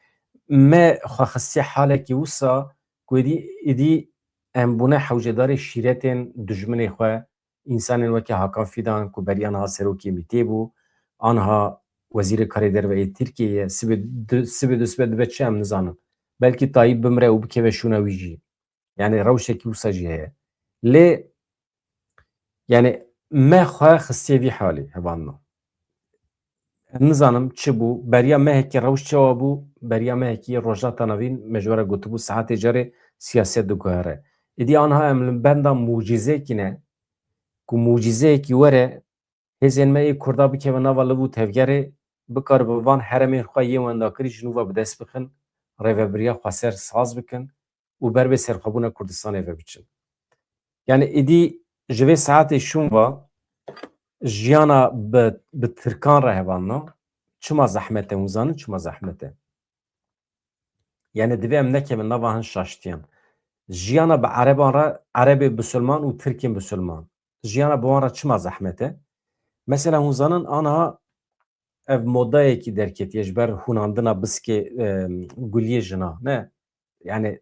me xwexistiye halekî wisa ku êdî em bûne hewcedarê şîretên dijminê xwe însanên weke Hakan Fidan ku beriya niha serokê Mîtê bû aniha Wezîrê Karê Derve Tirkiyeyê sibê dûsibê dibe çi em nizanin belkî Tayyip bimre û bikeve şûna wî jî yani rewşekî wisa jî heye lê yani me xwe xistiye vî halê hevanna em nizanim çi bû beriya mehekî rewş çawa bû beriya mehekî rojata navîn me ji we re gotibû saetê carê siyaset diguhere êdî aniha em li benda mucîzekî ne ku mucîzeyekî were hêzên me ê Kurda bikevin nava liv û tevgerê bikar bi van heremên xwe yên wendakirî ji nû ve bi dest bixin rêveberiya xweser saz bikin û ber bê serxwebûna Kurdistanê ve biçin yani êdî ji vê saetê şûn ve jiyana bi Tirkan re hevanna çima zehmet e hûn zanin çima zehmet e yani divê em nekevin nava hin şaştiyan jiyana bi Ereban re Erebê bisilman û Tirkên bisilman jiyana bi wan re çima zehmet e mesela hûn zanin aniha ev modayekî derketiye ji ber hûnandina biskê guliyê jina ne yani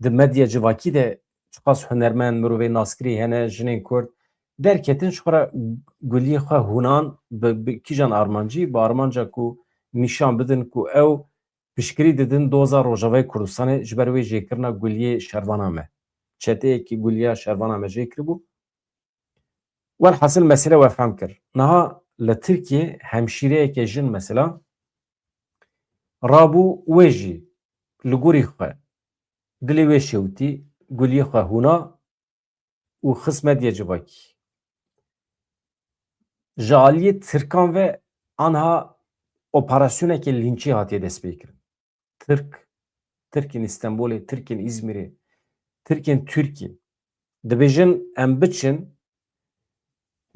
di medya civakî de çiqas hunermend mirovê naskirî hene jinên Kurd derketin ji xwe re guliyê xwe hûnan bi kîjan armancî bi armanca ku nîşan bidin ku ew piştgirî didin doza Rojavayê Kurdistanê ji ber wê jêkirina guliyê şervana me çeteyekî guliya şervana me jê kiribû welhasıl mesele we fehm kir niha li Tirkiye hemşîreyeke jin mesela rabû wê jî li gorî xwe dilê wê şewtî guliyê xwe hûna û xist medya civakî ji aliyê Tirkan ve aniha operasyoneke lînçî hatiye destpêkirin Tirkên İstenbolê Tirkên İzmirê Tirkên Tirkiye dibêjin em biçin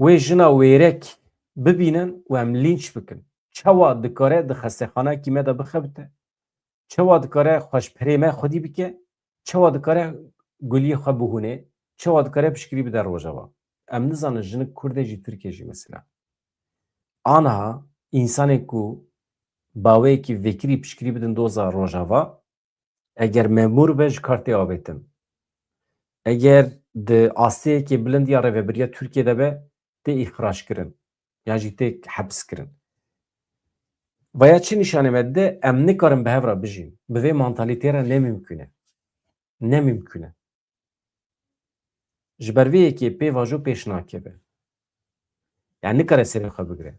wê jina wêrek bibînin û em lînç bikin çawa dikare di xestexanekî me de bixebite çawa dikare xweşperê me xwedî bike çawa dikare guliyê xwe bihûne çawa dikare piştgirî bide Rojava em nizanin jinik Kurdê jî Tirkiye jî mesela aniha însanê ku baweyekî vekirî piştgirî bidin doza Rojava eger memûr be ji kartê avêtin eger di asteyekê bilind ya rêveberiya Tirkiyeyê be tê îxraçkirin ya jî tê hebskirin veya çi nîşanê me dide em nikarin bi hev re bijîn bi vê mantalîtê re nemimkün e ji ber vê yekê pêvajo pêş nakeve yani nikare serê xwe bigire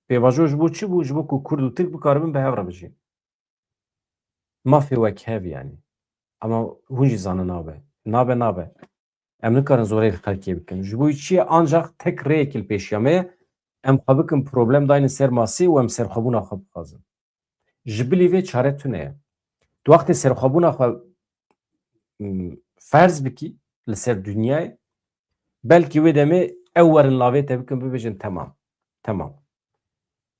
pêvajo ji bo çi bû ji bo ku Kurd û Tirk bikaribin bi hev re bijîn Mafê wek hev yani. Ama hûn jî zanin nabe. Em nikarin zorê li xelkê bikin. Ji bo çi ye ancak tek rêyekê li pêşiya me ye em xwe bikin problem dayînin ser masî û em serxwebûna xwe bixwazin. Ji bilî vê çare tune ye. Du wextê serxwebûna xwe ferz bikî li ser dunyayê belkî wê demê ew werin lavê te bikin bibêjin temam.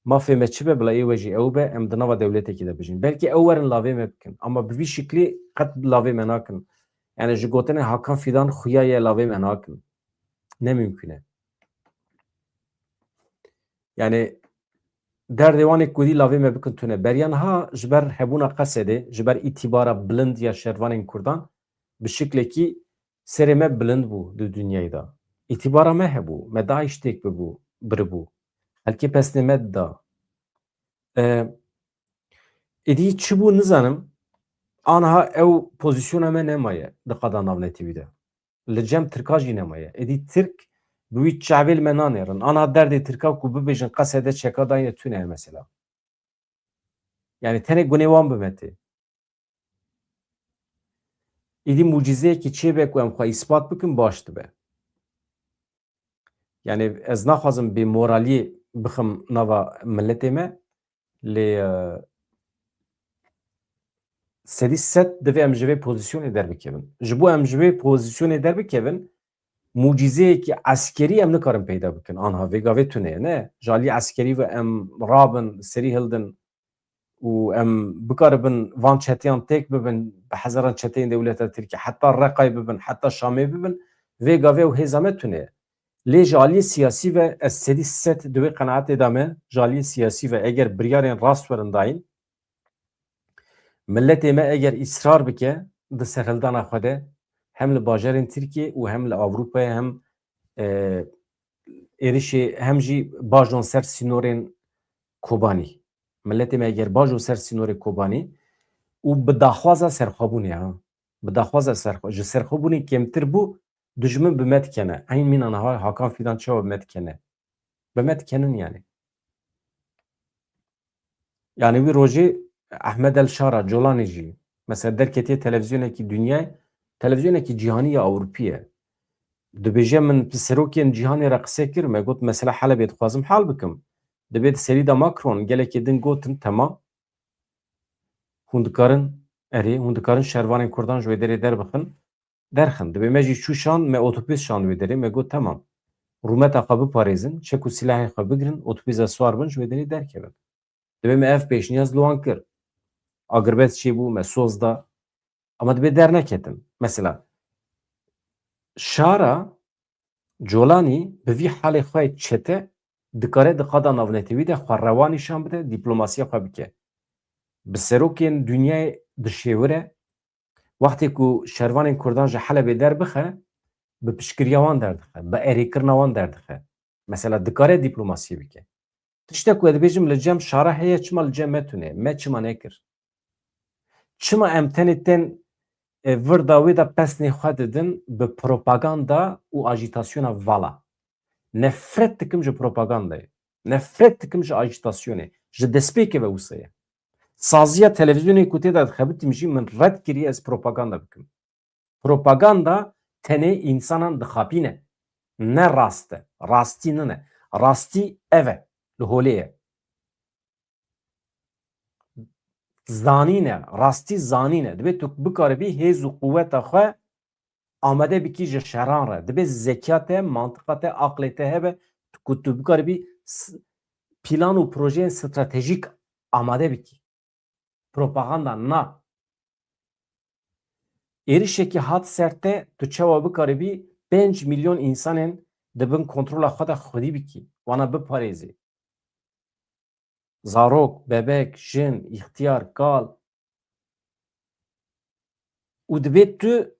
Mafê me çi be bila ê jî ew be em di nava dewletekî de bijîn. Belkî ew werin lavê me bikin ama bi vî şiklî qet lavê me nakin. Yani ji gotinê Hakan Fidan xuya ye lavê me nakin. Ne mümkün e. Yani derdê wanê ku dî lavê me bikin tune. Beriyan ha ji ber hebûna Qesedê, ji ber îtibara bilind ya şervanên Kurdan bi şiklekî serê me bilind bû di dunyayê da. İtibara me hebû, me daha têk biribû. Helkê pesnê me da. Êdî çi bû nizanim, aniha ew pozisyona me nemaye di qada Navnet TV'de de. Li cem Tirka jî nemaye. Êdî Tirk bi wî çavêl me nanêrin. Aniha derdê Tirka ku bibêjin Qesedê çeka dayîne tune mesela. Yani tenê gunê wan bimetê. Êdî mucizeyekî çêbe ku em xwe îspat bikin baş dibe. Yani ez naxwazim bê moraliyê bixim nava milletê me lê sedî set divê em ji vê pozisyonê derbikevin. Ji bo em ji vê pozisyonê derbikevin mucizeyekî eskerî em nikarin peyda bikin. Aniha vê gavê tune ye ne? Ji aliyê eskerî ve em rabin, serî hildin û em bikaribin van çeteyan têk bibin bi hezaran çeteyên dewleta Tirkiye heta Reqayê bibin, heta Şamê bibin vê gavê û hêza me tune ye. Lê ji aliyê siyasî ve ez sedî set di wê qenaetê de me ji aliyê siyasî ve eger biryarên rast werin dayîn milletê me eger îsrar bike di serhildana xwe de hem li bajarên Tirkiye û hem li Avrupayê hem êrişê hem jî bajon ser sînorên Kobanî. Milletê me eger bajo ser sînorê Kobanî û bi daxwaza serxwebûnê ha. Bi daxwaza ji serxwebûnê kêmtir bû dijmin bi me dikene. Eyn mîna niha Hakan Fidan çawa bi me dikene. Bi me dikenin yani. Yani wî rojê Ahmed El Şara Colanê jî mesela derketiye televizyonekî dünyayê televizyonekî cîhanî ya Ewropî ye. Dibêje min serokên cîhanê re qise kir me got mesela Helebê dixwazim hal bikim. Dibê di serî de Macron gelekî din gotin temam hûn dikarin şervanên Kurdan ji wê derê derbixin derxin. Dibê me jî çûşan me otobüs şand wê derê me got temam. Rûmeta xwe biparêzin, çek û silahê xwe bigirin, otobüsa swar bin ji wê derê derkevin. Dibê me ev pêşniyaz li wan kir. Agirbet çêbû me soz da ama dibê derneketin. Mesela Şara Colanî bi vî halê xwe çete dikare di qada Navnet TV'de xwe rewa nîşan bide, diplomasiya xwe bike. Bi serokên dunyayê dişêwire wextê ku şervanên Kurdan ji Helebê derbixe bi piştgiriya wan derdixe, bi erêkirina wan derdixe. Mesela dikare diplomasiyê bike. Tiştek ku dibêjim li cem Şara heye çima li cem me tune, me çima nekir. Çima em tenê tên vir da wê de pesnê xwe didin bi propaganda û ajîtasyona vala. Nefret dikim ji propagandayê. Nefret dikim ji ajîtasyonê. Ji destpêkê ve wisa ye. Saziya televizyonê ku tê de dixebitim jî min red kiriye ez propaganda bikim. Propaganda tenê însanan dixapîne. Ne rast e. Rastî nine. Rastî ev e. Li holê ye. Zanîne. Rastî zanîne. Dibê tu bikaribî hêz û quvveta xwe amade bikî ji şeran re. Dibê zeka te, mantıqa te, aqlê te hebe ku tu bikaribî plan û projeyên stratejîk amade bikî. Propaganda na. Êrişekî hat ser te tu çawa bikaribî 5 milyon însanên dibin kontrola xwe de xwedî bikî. Wana biparêzî. Zarok, bebek, jin, îxtiyar, kal. û dibê tu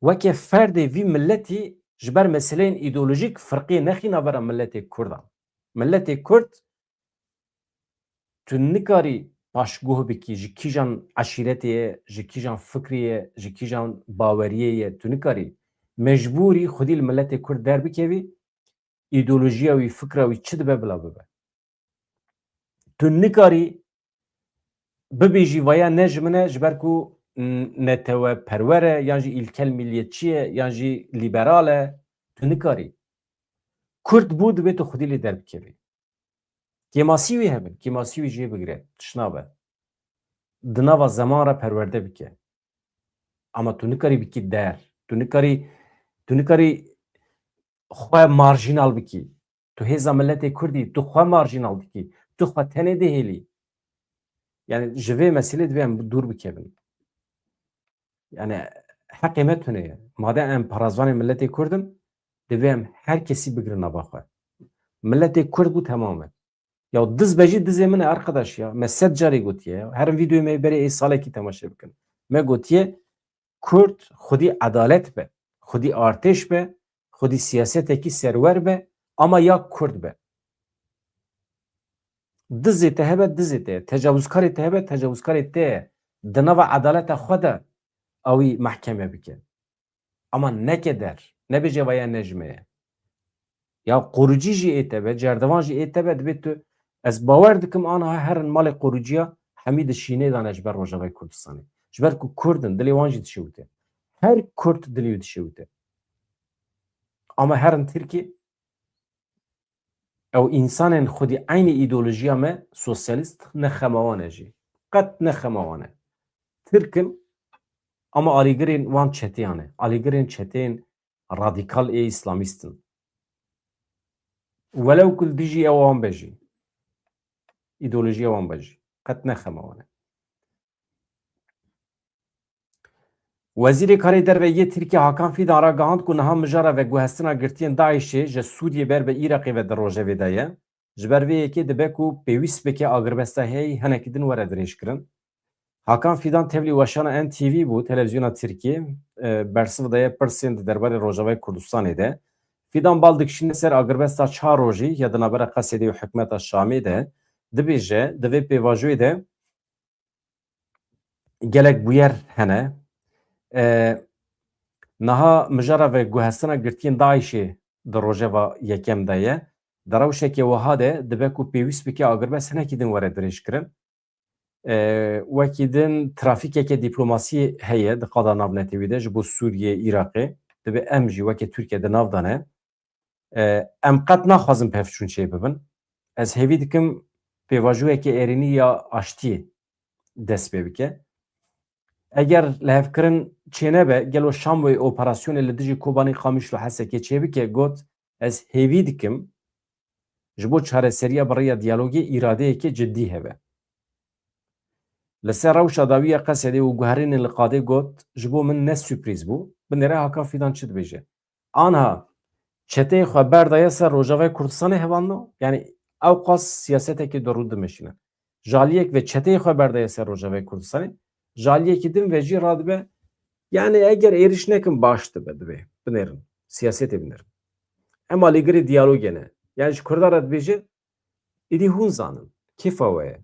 weke ferdê vî milletî ji ber meseleyên îdeolojîk firqê nexî navbera milletê Kurdan. Milletê Kurd tu nikarî paşguh bikî ji kîjan eşîretê ye, ji kîjan fikrê ye, ji kîjan baweriyê ye, tu nikarî mecbûrî xwedî li milletê Kurd derbikevî îdeolojiya wî, fikra wî çi dibe bila bibe. Tu nikarî bibêjî vaya ne ji min e ji ber ku neteweperwer e yan jî îlkel milliyetçî ye yan jî lîberal e tu nikarî. Kurd bû dibe tu xwedî lê derbikevî. Kêmasî wî hebin, kêmasî wî jê bigire, tişnabe. Di nava zeman re perwerde bike. Ama tu nikarî bikî der. Tu nikarî xwe marjînal bikî. Tu hêza milletê Kurdî, tu xwe marjînal dikî. Tu xwe tenê dihêlî. Yani ji vê meselê divê em dûr bikevin. Yani heqê me tune ye. Made em parazvanê milletê Kurdin, divê em her kesî bigirin nava xwe. Milletê Kurd bû temam e. Ya diz bejî dizê min e arkadaş ya. Me sed carê gotiye ya. Her vîdyoyê me berê ê salekî temaşe bikin. Me gotiye Kurd xwedî edalet be, xwedî artêş be, xwedî siyasetekî serwer be, ama ya Kurd be. Dizê te hebe dizê te ye. Tecavüzkarê te hebe tecavüzkarê te ye. Di nava edaleta xwe de ew î mehkeme bike. Ama neke der. Nebêje vaya ne ji me ye. Ya qurucî jî ê tebe, cerdevan jî ê tebe dibê tu ez bawer dikim aniha herin malê quruciya hemî di şînê dane ji ber Rojavayê Kurdistanê. Ji ber ku Kurdin dilê wan jî dişewite. Her Kurd dilê wî dişewite. Ama herin Tirkî ew însanên xwedî aynı îdeolojiya me sosyalîst nexemawan e jî. Qet nexemawan e. Tirkin ama alîgirên wan çetiyan e. Alîgirên çeteyên radîkal ê îslamîstin. Welew ku dijî ew wan be jî. İdeolojiya wan be jî. Qet nexemawan e. Wezîrê Karê Derve Tirkiye Hakan Fîdan ra gihand ku niha mijara veguhestina girtiyên Daişê ji Sûriyê ber bi Îraqê ve di Rojavê de ye. Ji ber vê yekê dibe ku pêwîst bike agirbesta heyê hinekî din were dirêjkirin. Hakan Fîdan tevlî weşana NTV bû televizyona Tirkiye bersiv daye pirsên di derbarê Rojavayê Kurdistanê de. Fîdan bal dikişîne ser agirbesta çar rojî ya di navbera Qesedê û hikûmeta Şamê de dibêje di vê pêvajoyê de gelek bûyer hene. Niha mijara ve guhestina girtiyên Daişê di rojeva yekem de ye. Di rewşekê wiha de dibe ku pêwîst bike agirbest hinekî din were dirêjkirin. Wekî din trafîkeke dîplomasî heye di qada navnetewî de ji bo Sûriye, Îraqê. Dibe em jî wekî Tirkiye di nav dane. Em qet naxwazin pevçûn çê bibin. Ez hêvî dikim pêvajoyekê êrînî ya aştiyê dest pê bike. Eger lehevkirin çênebe gelo Şam wê operasyonê li dijî Kobanî Qamişlo Hesekê çêbike got ez hêvî dikim ji bo çareseriya birêya diyalogê îradeyekê ciddî hebe. Li ser rewşa dawiya Qesedê û guherînên li qadê got ji bo min ne sürprîz bû. Bi nêre Hakan Fîdan çi dibêje? Aniha çeteyê xwe berdaye ser Rojavayê Kurdistanê hevanno? Yani ew qas siyasetekê derû dimeşîne. Jaliyek ve çeteyê xwe berdaye ser Rojavayê Kurdistanê jaliyekî din ve jî radibe yani eger êriş nekin baş dibe dibe binêrin siyasetê binêrin. Em alîgirê diyalogê ne. Yani ji Kurdar re dibêje êdî hûn zanin kêfa we ye.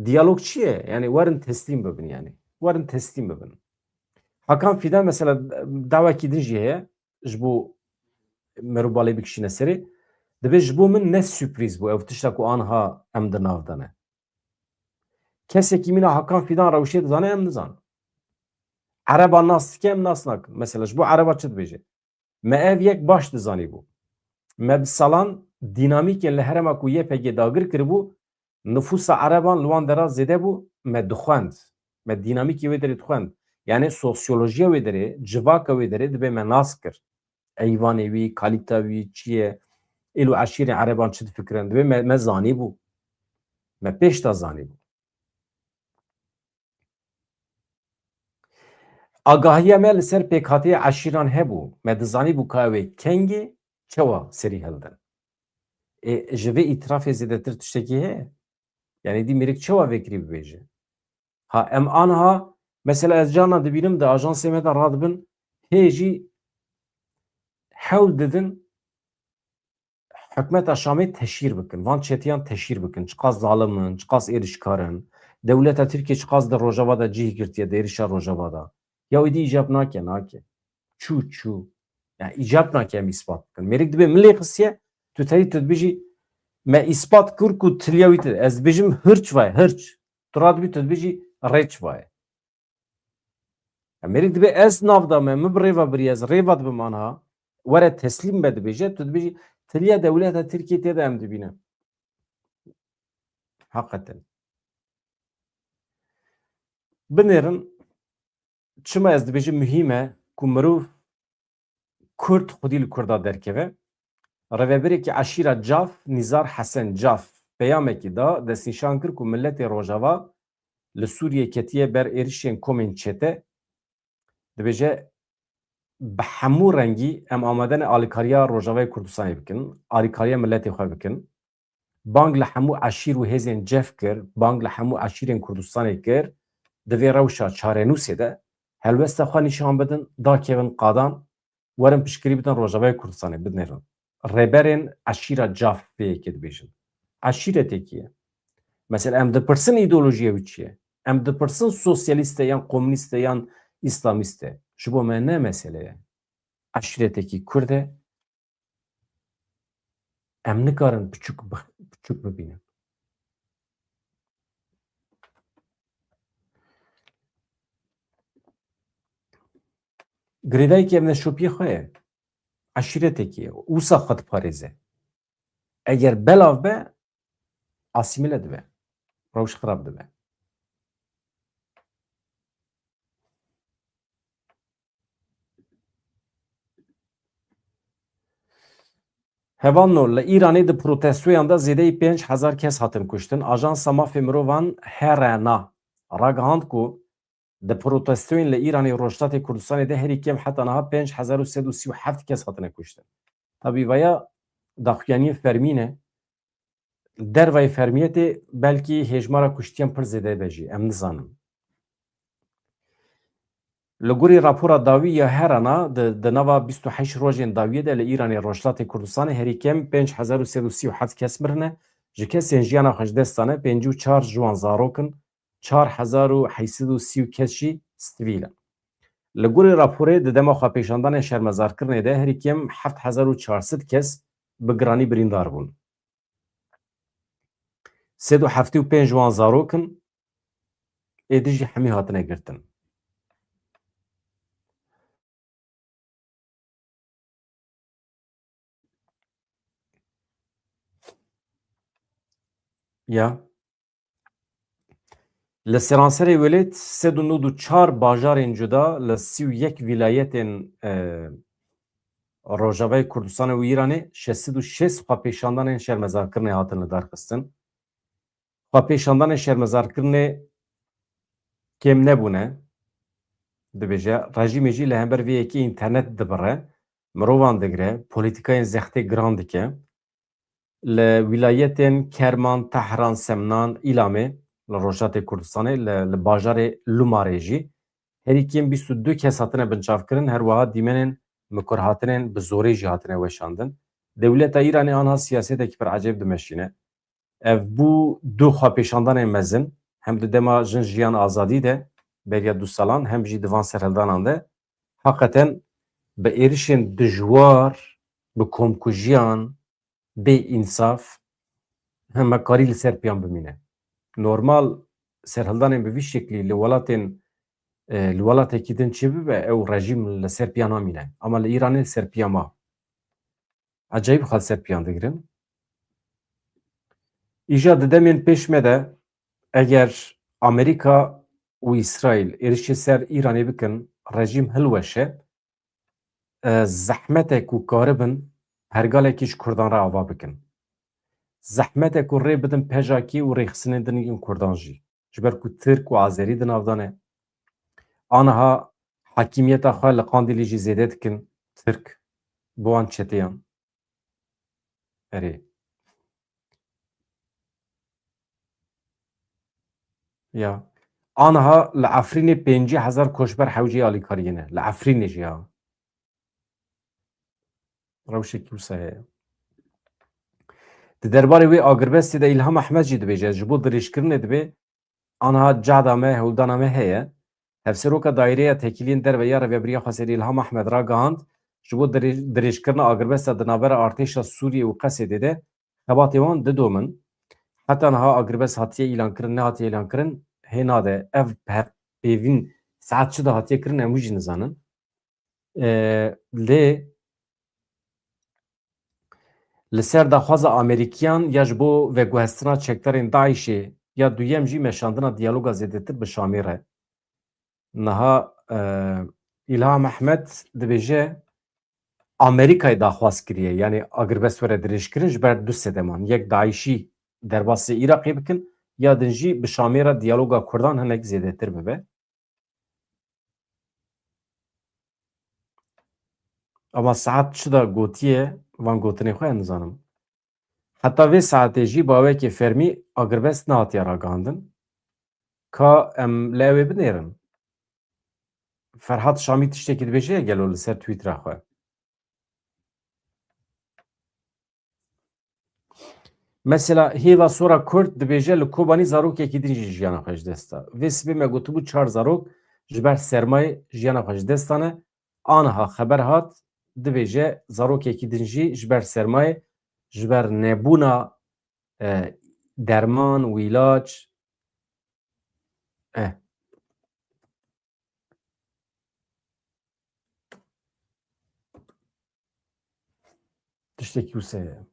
Diyalog çi ye? Yani werin teslîm bibin yani. Werin teslîm bibin. Hakan Fîdan mesela dawekî din jî heye ji bo merûbalê bikişîne serê dibe ji bo min ne sürprîz bû ew tişta ku aniha em di nav de ne. Kesekî mîna Hakan Fîdan rewşê dizane em nizan. Ereba nas dike em nas nakin. Mesela ji bo ereba çi dibêje? Me ev yek baş dizanî bû. Me bi salan dînamîkên li herêma ku YPG dagir kiribû nüfusa ereban li wan dera zêde bû me dixwend. Me dînamîkê wê derê dixwend. Yani sosyolojiya wê derê, civaka wê derê dibe me nas kir. Eyvanê wî, kalîta wî çi ye? Êl û eşîrên ereban çi difikirin? Dibe me zanî bû. Me pêş da zanî bû. Agahiya me li ser pêkhatiya eşîran hebû. Me dizanî bû ka ew ê kengê çawa serî hildin. Ji vê îtirafê zêdetir tiştekî heye? Yani dî mêrik çawa vekirî bibêje? Ha em aniha mesela ez carna dibînim di ajansê me de radibin hê jî hewl didin hikûmeta Şamê teşhîr bikin. Van çetiyan teşhîr bikin. Çi qas zalim in, çi qas êrişkarin. Dewleta Tirkiye çi qas di Rojava de cih girtiye di êrişa Rojava da. Ya êdî îcab nake nake. Çû. Yani îcab nake em îspat bikin. Mêrik dibe milê qisiye tu terî tu dibêjî me îspat kir ku tiliya wî ez dibêjim hirç ve hirç. Turat bir tedbiji reç vay. Amerik dibe ez navda me mübreva biriyaz revat bimana were teslim bedibije tedbiji teliye devleta Türkiye'de de em dibine. Hakikaten. Binerin çima ez dibije mühime ku mirov Kurd xudî li Kurda derkeve. Revebirêkî eşîra Caf Nizar Hesen Caf peyamekî da destnîşan kir ku milletê Rojava li Sûriyê ketiye ber êrişên komên çete dibêje bi hemû rengî em amadene alîkariya Rojavayê Kurdistanê bikin, alîkariya milletê xwe bikin. Bang li hemû eşîr û hêzên cef kir, bang li hemû eşîrên Kurdistanê kir, di vê rewşa çarenûsê de helbesta xwe nîşan bidin, dakevin qadan, werin piştgirî bikin Rojavayê Kurdistanê binêrin. Rêberên eşîra Caf pêyekê dibêjin. Eşîretێkî ye. Mesela em dipirsin îdeolojiya wî çi ye? Em dipirsin sosyalîst e yan komünîst e yan îslamîst e. Ji bo me ne mesele ye? Eşîretekî Kurd e, em nikarin piçûk bibînin. Girêdayekî em neşopiyê xwe ye. Eşîretekî ye. Wisa xwe diparêze. Eger belav be asîmîle dibe. Rewş xirab dibe. Hevanno li İranê di protestoyan da zêdeyî 5,000 kes hatin kuştin. Ajansa Mafê Mirovan herena ragihand ku di protestoyên li İranê Rojhilatê Kurdistanê de herî kêm heta niha 5,337 kes hatine kuştin. Tabî vaya daxuyaniyê fermîne dervayê fermiyetê belkî hêjmara kuştiyan pir zêde be jî em nizanin. Li gorî rapora dawî ya herana di nava 28 rojên dawiyê de li İranê Rojhilatê Kurdistanê herî kêm 5,337 kes mirine. Ji kesên jiyana xwe ji dest dane 54 ciwan zarokin, 4,830 kes jî sivîlin. Li gorî raporê di dema xwepêşandanên şermezarkirinê de herî kêm 7400 kes bi giranî birîndar bûn. 375 ciwan zarokin êdî jî hemî hatine girtin. Ya li Seranserê welêt 394 bajarên cuda li 31 vilayetên Rojavayê Kurdistanê û İranê 606 xwepêşandanên şermezarkirinê hatin li darxistin. Xwepêşandanên şermezarkirinê kêm nebûne dibêje rejîmê jî li hember vê yekê înternet dibire, mirovan digire, polîtikayên zextê giran dike. Li wilayetên Kerman, Tehran, Semnan, İlamê li Rojhilatê Kurdistanê li bajarê Lumarê jî herî kêm 22 kes hatine binçavkirin, her wiha dîmenên mikurhatinên bi zorê jî hatine weşandin. Dewleta İranê aniha siyasetekî pir ecêb dimeşîne. Ev bû du xwepêşandanên mezin hem di dema jin jiyan azadî de beriya du salan hem jî divan serhildanan de hakikaten bi êrişên dijwar, bi komkujiyan, bê însaf hemekarî li ser piyan bimîne. Normal serhildanên bi vî şeklî li welatên li welatekî din çi bibe ew rejîm li ser piyan namîne. Ama li İranê ser piyan ma. Acayip xwe ser piyan digirin. İja di demên pêş me de eger Amerîka û İsraîl êrişê ser İranê bikin, rejîm hilweşe, zehmetek û karibin hergalekî ji Kurdan re ava bikin. Zehmetek û rê bidin pejakî û rêxistinên dinên Kurdan jî. Ji ber ku Tirk û Azerî di nav dane. Aniha hakîmiyeta xwe li Qandîlê jî zêde dikin Tirk bi wan çeteyan. Erê. Ya. Aniha li Efrînê 50,000 koçber hewcê alîkariyê ne. Li Efrînê jî ya. Rewşekî wisa heye. Di derbarê wê agirbestê de İlham Ehmed jî dibêje ji bo dirêjkirinê dibe aniha cehda me hewldana me heye. Hevseroka daîreya tekiliyên derve ya Reveberiya Xweserî İlham Ehmed ragihand ji bo dirêjkirina agirbesta di navbera artêşa Sûriyê û Qesedê de hebatê wan didomin. Hatta naha agribes hatiye ilan kirin, ne hatiye ilan kirin, hena de ev pevin saatçı da hatiye kirin emu jî nizanin. Lê li ser daxwaza Amerîkiyan ya ji bo veguhestina çekdarên Daişê ya duyem jî meşandina diyaloga zêdetir bi Şamê re. Niha İlham Ehmed dibêje Amerîkayê daxwaz kiriye, yani agiribes were dirêj kirin ji ber du sedeman. Yek Daişî derbasê Iraqê bikin ya din jî bi Şamê re diyaloga Kurdan hinek zêdetir bibe. Ama saet çi da gotiye van gotinê xwe nizanim. Heta vê saetê jî bawekê fermî agiribes nehatiye ragandin ka em li ew ê binêrin. Ferhat Şamî tiştekî dibêje gelo li ser Twitter'a xwe. Mesela hêva sora Kurd dibêje li Kobanî zarokekî din jî jiyana xwe ji dest da. Vê sibê me gotibû 4 zarok ji ber sermayê jiyana xwe ji dest dane. Aniha xeber hat dibêje zarokekî din jî ji ber sermayê ji ber nebûna derman û îlaç tiştekî wisa ye.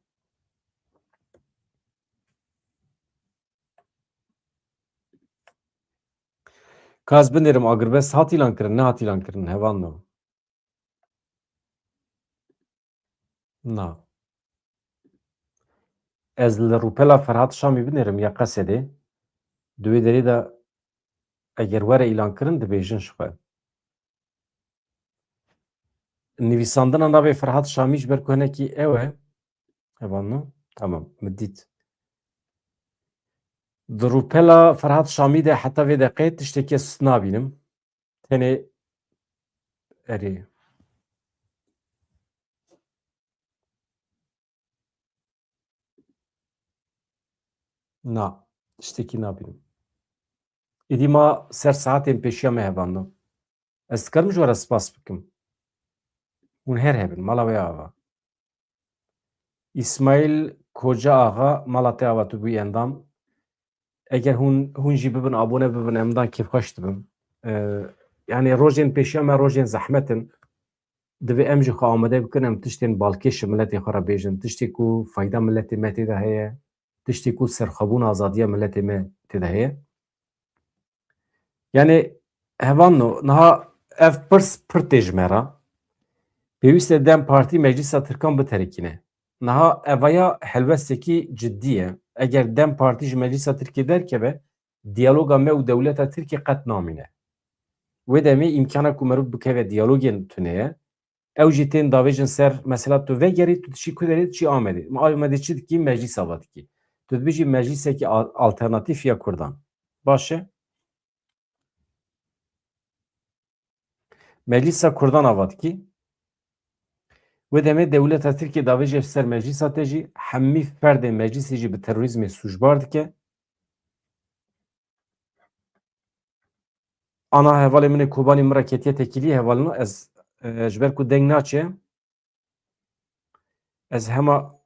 Kaz binêrim agiribes hat îlan kirin, ne hat îlan kirin hevan no. Na. Ez li rûpela Ferhat Şamî binêrim ya Qesedê. Di wê derê de eger were îlan kirin dibêjin ji xwe. Nivîsandina navê Ferhat Şamî ji ber ku hinekî ew e. Hevan no. Tamam, min dît. Di rûpela Ferhat Şamî de heta vê deqê tiştekî ez nabînim. Tenê erê. Na, tiştekî nabînim. Êdî ma ser saetên pêşiya me hevan no. Ez dikarim ji we re spas bikim. Hûn her hebin, mala wê ava. İsmail Koca Ağa mala te ava tu bûyî endam. Eger hûn jî bibin abone bibin emdan kêfxweş dibim. Yani rojên pêşiya me rojên zehmetin. Divê em jî xwe amade bikin em tiştên balkêş ji milletê xwe re bêjin. Tiştê ku fayda milletê me tê de heye. Tiştê ku serxwebûna azadiya milletê me tê de heye. Yani hevan no niha ev pirs pir tê ji me re. Pêwîst e Dem Partî Meclîsa Tirkan biterekîne. Niha evaya helbestekî ciddî ye. Eger Dem Partî ji Meclîsa Tirkiye derkeve, diyaloga me û dewleta Tirkiye qet namîne. Wê demê îmkana ku merûv bikeve diyalogên tune ye, ew jî tên davêjin ser mesela tu vegerî tu dişî ku derê çi Amedê. Amedê çi dikî meclîsa va dikî. Tu dibêjî meclîsekî alternatîf ya Kurdan. Baş e? Meclîsa Kurdan ava dikî. Wê demê dewleta Tirkiye davêje ser meclîsa te jî hemî ferdên meclîsê jî bi terorîzmê sûcbar dike. Ana hevalê min ê Kobanî min re ketiye tekîlî hevalino ez ji ber ku deng naçe ez hema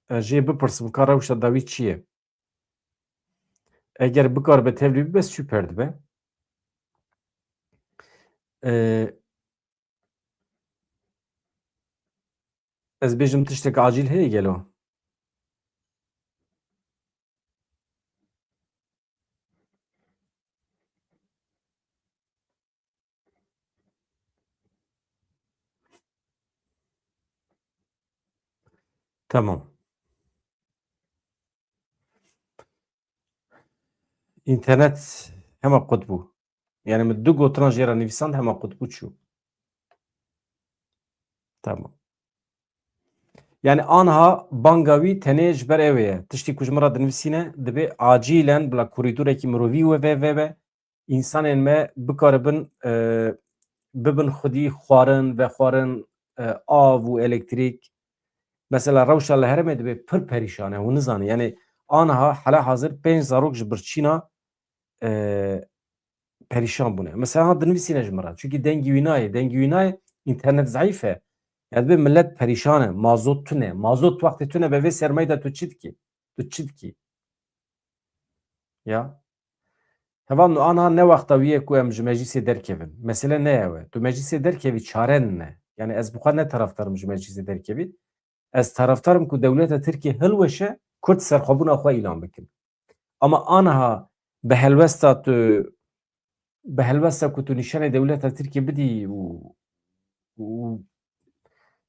jê bipirsim ka rewşa dawî çi ye. Eger bikar be tevlî bibe süper dibe. Ez bêjim tiştek acîl heye gelo. Tamam. İnternet hema qutbû. Yani min du gotinan jê re nivîsand hema qutbû çû. Tamam. Yani aniha banga wî tenê ji ber ew ye. Tiştî ku ji min re dinivîsîne dibe acîlen bila korîdorekî mirovî ve însanên me bikaribin bibin xwedî xwarin, vexwarin, av û elektrîk. Mesela rewşa li Herêmê dibe pir perîşan e. Hûn nizanin. Yani aniha hela hazir 5 zarok ji birçîna perîşan bûne. Mesela ha dinivîsîne ji min re. Çunkî dengî wî nayê. Dengî wî nayê înternet zayîf e. Yani bir millet perişan e. Mazot tune. Mazot vakti tune be ve sermaye de tu çi dikî? Tu çi dikî? Ya hevan anha ne wexta wî ye ku em ji meclisê derkevin. Mesele ne ye we? Tu meclisê derkevî çaren ne? Yani ez bu kadar ne taraftarım ji meclisê derkevî? Ez taraftarım ku dewleta Tirkiye hilweşe Kurd serxwebûna xwe îlan bikin. Ama anha bi helwesta ku tu nîşanê dewleta Tirkiye bidî û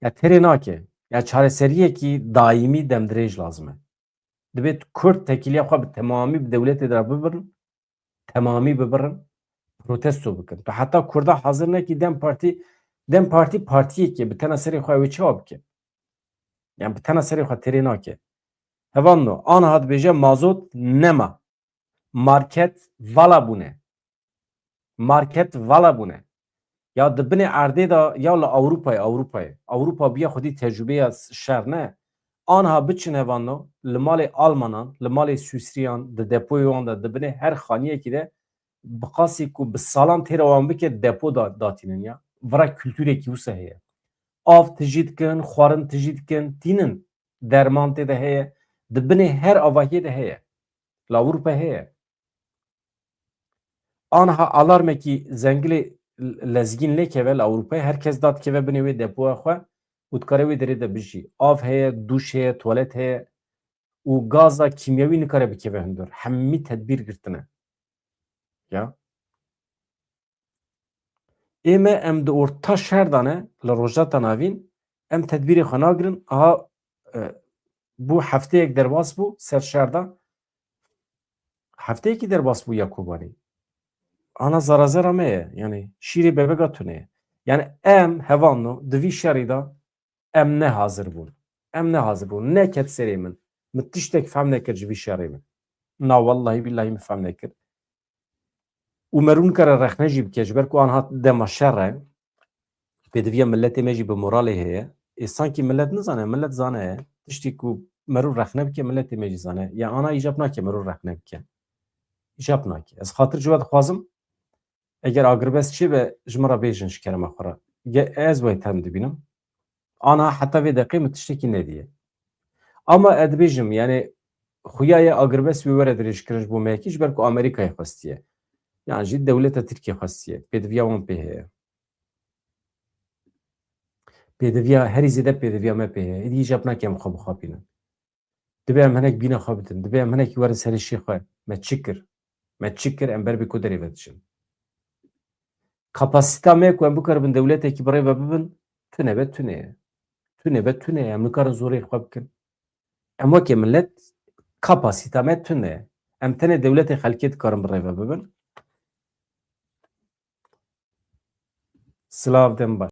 ya terê nake. Ya çareseriyekî daimî demdirêj lazim e. Dibe Kurd tekiliya xwe bi temamî bi dewletê de bibirin, temamî bibirin, protesto bikin. Tu heta Kurda hazir nekî Dem Partî partiyekê bi tena serê xwe wê çawa bike? Yani bi tena serê xwe terê nake. Hevan anha dibêje mazot nema. Market vala bûne. Market vala bûne. Ya dibinê erdê da ya li Ewropayê. Ewropa biya xwedî tecrübeya şer ne. Anha biçin hevan li malê Almanan, li malê Swîsriyan, di depoyê wan de dibinê her xaniyekî de biqasî ku bi salan têra wan bike depo datînin ya. Vira kültûrekî wisa heye. Av tijî dikin, xwarin tijî dikin, tînin. Derman tê de heye. Dibinê her avahiyê de heye. Li Ewropa heye. Anha alarmekî zengilê lezgîn lêkeve li Ewropayê herkes dat dikeve binê wê depoya xwe û dikare wê derê de bijî. Av heye, duş heye, tuwalet heye û gaza kîmyewî nikare bikeve hundir. Hemî tedbîr girtine. Ya. Ême em di orta şer de ne li rojata navîn em tedbîrê xwe nagirin. Aha bu hefteyek derbas bû ser şer de. Hefteyekî derbas bû ya Kobanî. Ana zarazera me ye. Yani şîrê bebeka tune ye. Yani em hevan di vî şerî da em ne hazir bûn. Em ne hazir bûn. Neket serê min. Min tiştek fehm nekir ji vî şerê min. Na wallahi billahi min fehm nekir. û me rû nikare rexne jî bike ji ber ku anha dema şer e pêdiviya milletê me jî bi moralê heye. Ê sankî millet nizane, millet zane ye. Tiştî ku me rû rexne bike milletê me jî zane. Ya ana îjab nake me rû rexne bike. İjab nake. Ez xatir ji we dixwazim eger agirbest çi be ji min re bêjin ji kerema xwe re. Ez wê tem dibînim. Ana heta vê deqê min tiştekî nediye. Ama ez dibêjim yani xuya agirbest wê were dirêjkirin ji bo me yekî ji ber ku Amerîkayê xwestiye. Yani jî dewleta Tirkiye xwestiye. Pêdiviya wan pê heye. Pêdiviya herî zêde pêdiviya me pê heye. Êdî îjab nake em xwe bixapînin. Dibe em hinek bîna xwe bidin. Dibe em hinekî werin serê şî xwe. Me çi kir? Me çi kir em ber bê ku derê vediçin. Kapasîta me ku em bikaribin dewletekî bi rê ve bibin tune be tune ye. Tune be tune ye. Em nikarin zorê xwe bikin. Em wekî millet kapasîta me tune ye. Em tenê dewletê xelkê dikarin bi rê ve bibin. Silav dem baş.